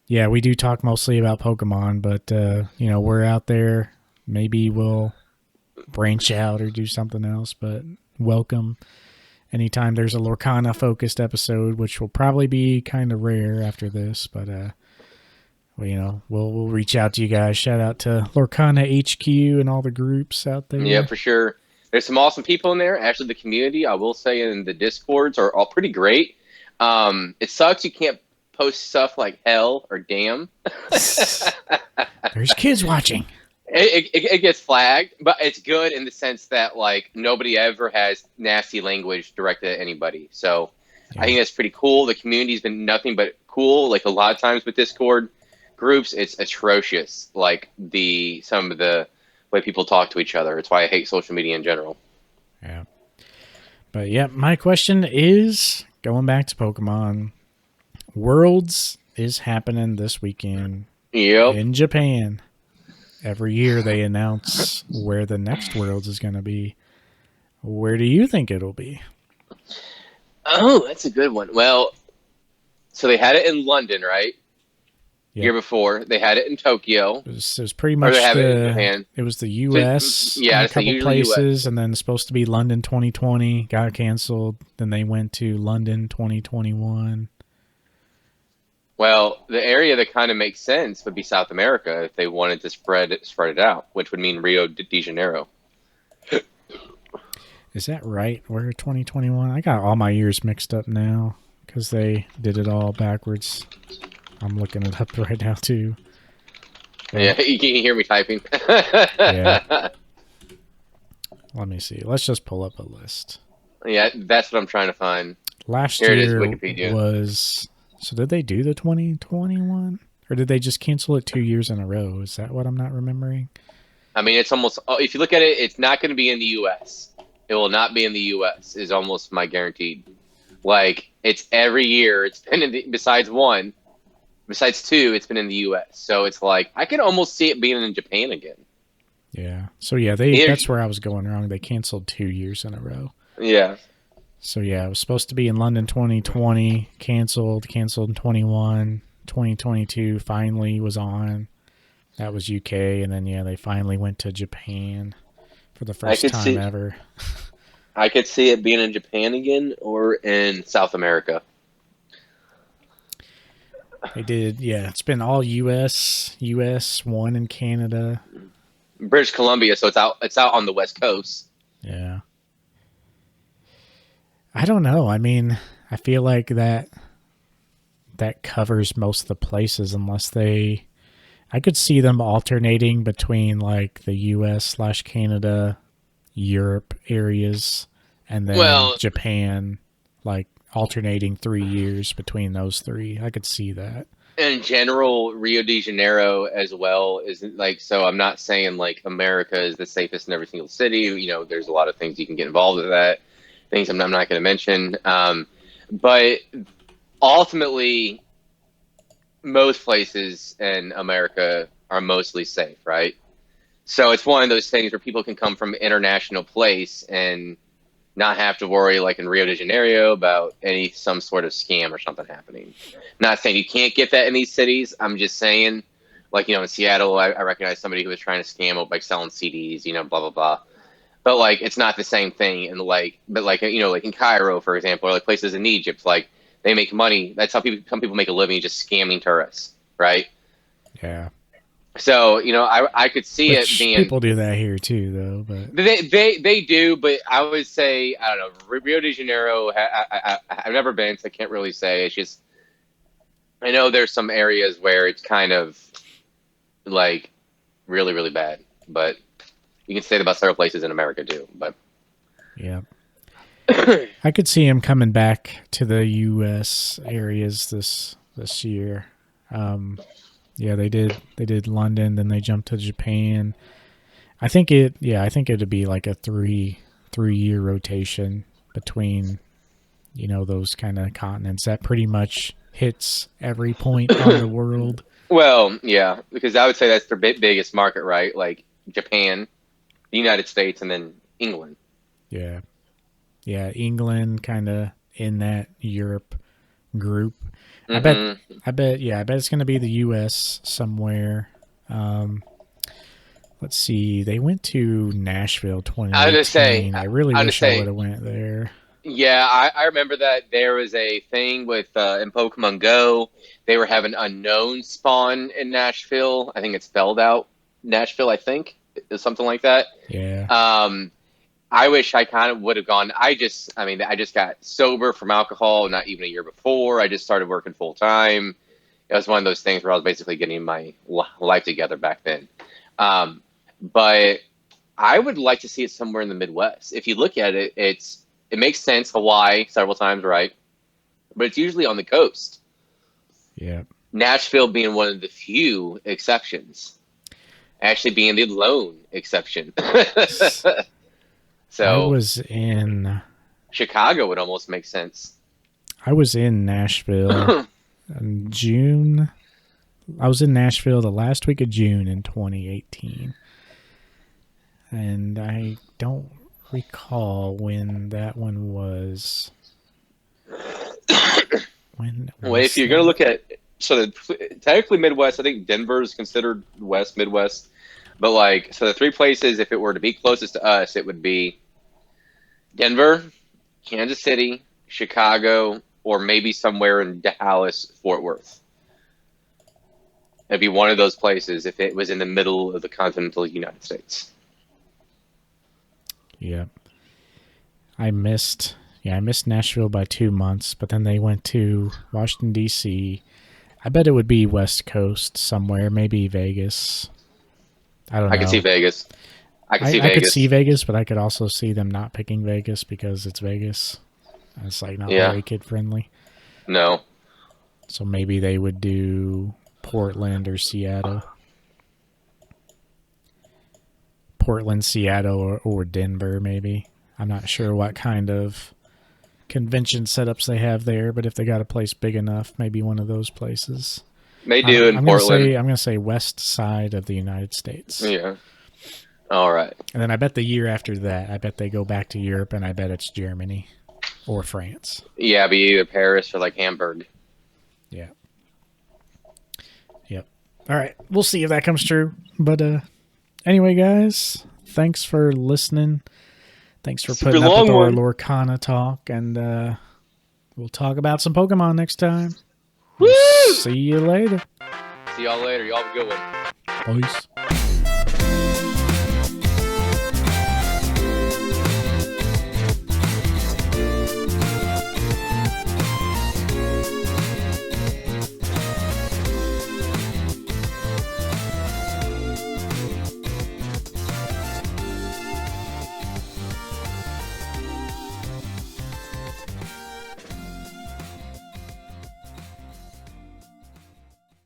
yeah, we do talk mostly about Pokemon, but you know, we're out there. Maybe we'll branch out or do something else, but welcome anytime there's a LORCANA focused episode, which will probably be kind of rare after this, but well, you know, we'll reach out to you guys. Shout out to LORCANA HQ and all the groups out there. Yeah, for sure. There's some awesome people in there. Actually, the community, I will say, in the Discords are all pretty great. It sucks you can't post stuff like hell or damn. There's kids watching. It gets flagged, but it's good in the sense that like nobody ever has nasty language directed at anybody. So yeah. I think that's pretty cool. The community's been nothing but cool. Like a lot of times with Discord groups, it's atrocious. Like some of the way people talk to each other. It's why I hate social media in general. Yeah. But yeah, my question is going back to Pokemon. Worlds is happening this weekend in Japan. Every year they announce where the next Worlds is going to be. Where do you think it'll be? Oh, that's a good one. Well, so they had it in London, right? Yep. Year before. They had it in Tokyo. It was pretty much it was the U.S. So, yeah, a couple places, and then it's supposed to be London 2020. Got canceled. Then they went to London 2021. Well, the area that kind of makes sense would be South America if they wanted to spread it out, which would mean Rio de Janeiro. Is that right? We're 2021. I got all my years mixed up now because they did it all backwards. I'm looking it up right now too. Yeah, you can hear me typing. Yeah. Let me see. Let's just pull up a list. Yeah, that's what I'm trying to find. Last year was... So did they do the 2021? Or did they just cancel it 2 years in a row? Is that what I'm not remembering? I mean, it's almost... If you look at it, it's not going to be in the U.S. It will not be in the U.S. is almost my guaranteed. Like, it's every year. It's been in besides two, it's been in the U.S. So it's like, I can almost see it being in Japan again. Yeah. So yeah, that's where I was going wrong. They canceled 2 years in a row. Yeah. So yeah, it was supposed to be in London 2020, canceled in 21, 2022 finally was on. That was UK, and then yeah, they finally went to Japan for the first time ever. I could see it being in Japan again or in South America. They did, yeah. It's been all US, one in Canada, British Columbia, so it's out on the West Coast. Yeah. I don't know. I mean, I feel like that covers most of the places unless I could see them alternating between like the US/Canada, Europe areas, and then Japan, like alternating 3 years between those three. I could see that. In general, Rio de Janeiro as well isn't like, so I'm not saying like America is the safest in every single city. You know, there's a lot of things you can get involved with that. Things I'm not going to mention. But ultimately, most places in America are mostly safe, right? So it's one of those things where people can come from an international place and not have to worry, like in Rio de Janeiro, about some sort of scam or something happening. Not saying you can't get that in these cities. I'm just saying, like, you know, in Seattle, I recognize somebody who was trying to scam by selling CDs, you know, blah, blah, blah. But like, it's not the same thing. And like, but like, you know, like in Cairo, for example, or like places in Egypt, like they make money. That's how some people make a living, just scamming tourists, right? Yeah. So, you know, I could see it being... People do that here too, though. But They do, but I would say, I don't know, Rio de Janeiro, I've never been, so I can't really say. It's just, I know there's some areas where it's kind of like really, really bad, but you can say that about several places in America too. But yeah, I could see him coming back to the U.S. areas this year. Yeah, they did London, then they jumped to Japan. I think it'd be like a three-year rotation between, those kind of continents. That pretty much hits every point on the world. Well, yeah, because I would say that's their biggest market, right? Like Japan, the United States, and then England. Yeah. Yeah, England kind of in that Europe group. Hmm. I bet it's going to be the U.S. somewhere. Let's see. They went to Nashville I was gonna say, 2018. I really I was gonna wish I would say, have went there. yeah, I remember that there was a thing with in Pokemon Go. They were having unknown spawn in Nashville. I think it's spelled out Nashville. I think is something like that. Yeah. Um, I wish I kind of would have gone. I mean, I just got sober from alcohol not even a year before. I just started working full time. It was one of those things where I was basically getting my life together back then. But I would like to see it somewhere in the Midwest. If you look at it, it makes sense. Hawaii several times, right? But it's usually on the coast. Yeah. Nashville being one of the few exceptions, actually being the lone exception. I So was in Chicago would almost make sense. Nashville in June. I was in Nashville the last week of June in 2018. And I don't recall when that one was. When Well, was if you're going to look at technically Midwest, I think Denver is considered West Midwest. But the three places, if it were to be closest to us, it would be Denver, Kansas City, Chicago, or maybe somewhere in Dallas, Fort Worth. It'd be one of those places if it was in the middle of the continental United States. Yeah. I missed Nashville by 2 months, but then they went to Washington, D.C. I bet it would be West Coast somewhere, maybe Vegas. I don't know. I could see Vegas. I could see I could Vegas. see Vegas, but I could also see them not picking Vegas because it's Vegas. It's like not very kid friendly. No. So maybe they would do Portland or Seattle. Portland, Seattle, or Denver, maybe. I'm not sure what kind of convention setups they have there, but if they got a place big enough, maybe one of those places. They do in Portland. I'm gonna say west side of the United States. Yeah. All right. And then I bet the year after that, I bet they go back to Europe, and I bet it's Germany or France. Yeah, be either Paris or Hamburg. Yeah. Yep. All right. We'll see if that comes true. But anyway, guys, thanks for listening. Thanks for putting up with our LORCANA talk, and we'll talk about some Pokemon next time. Woo! See you later. See y'all later. Y'all have a good one. Peace.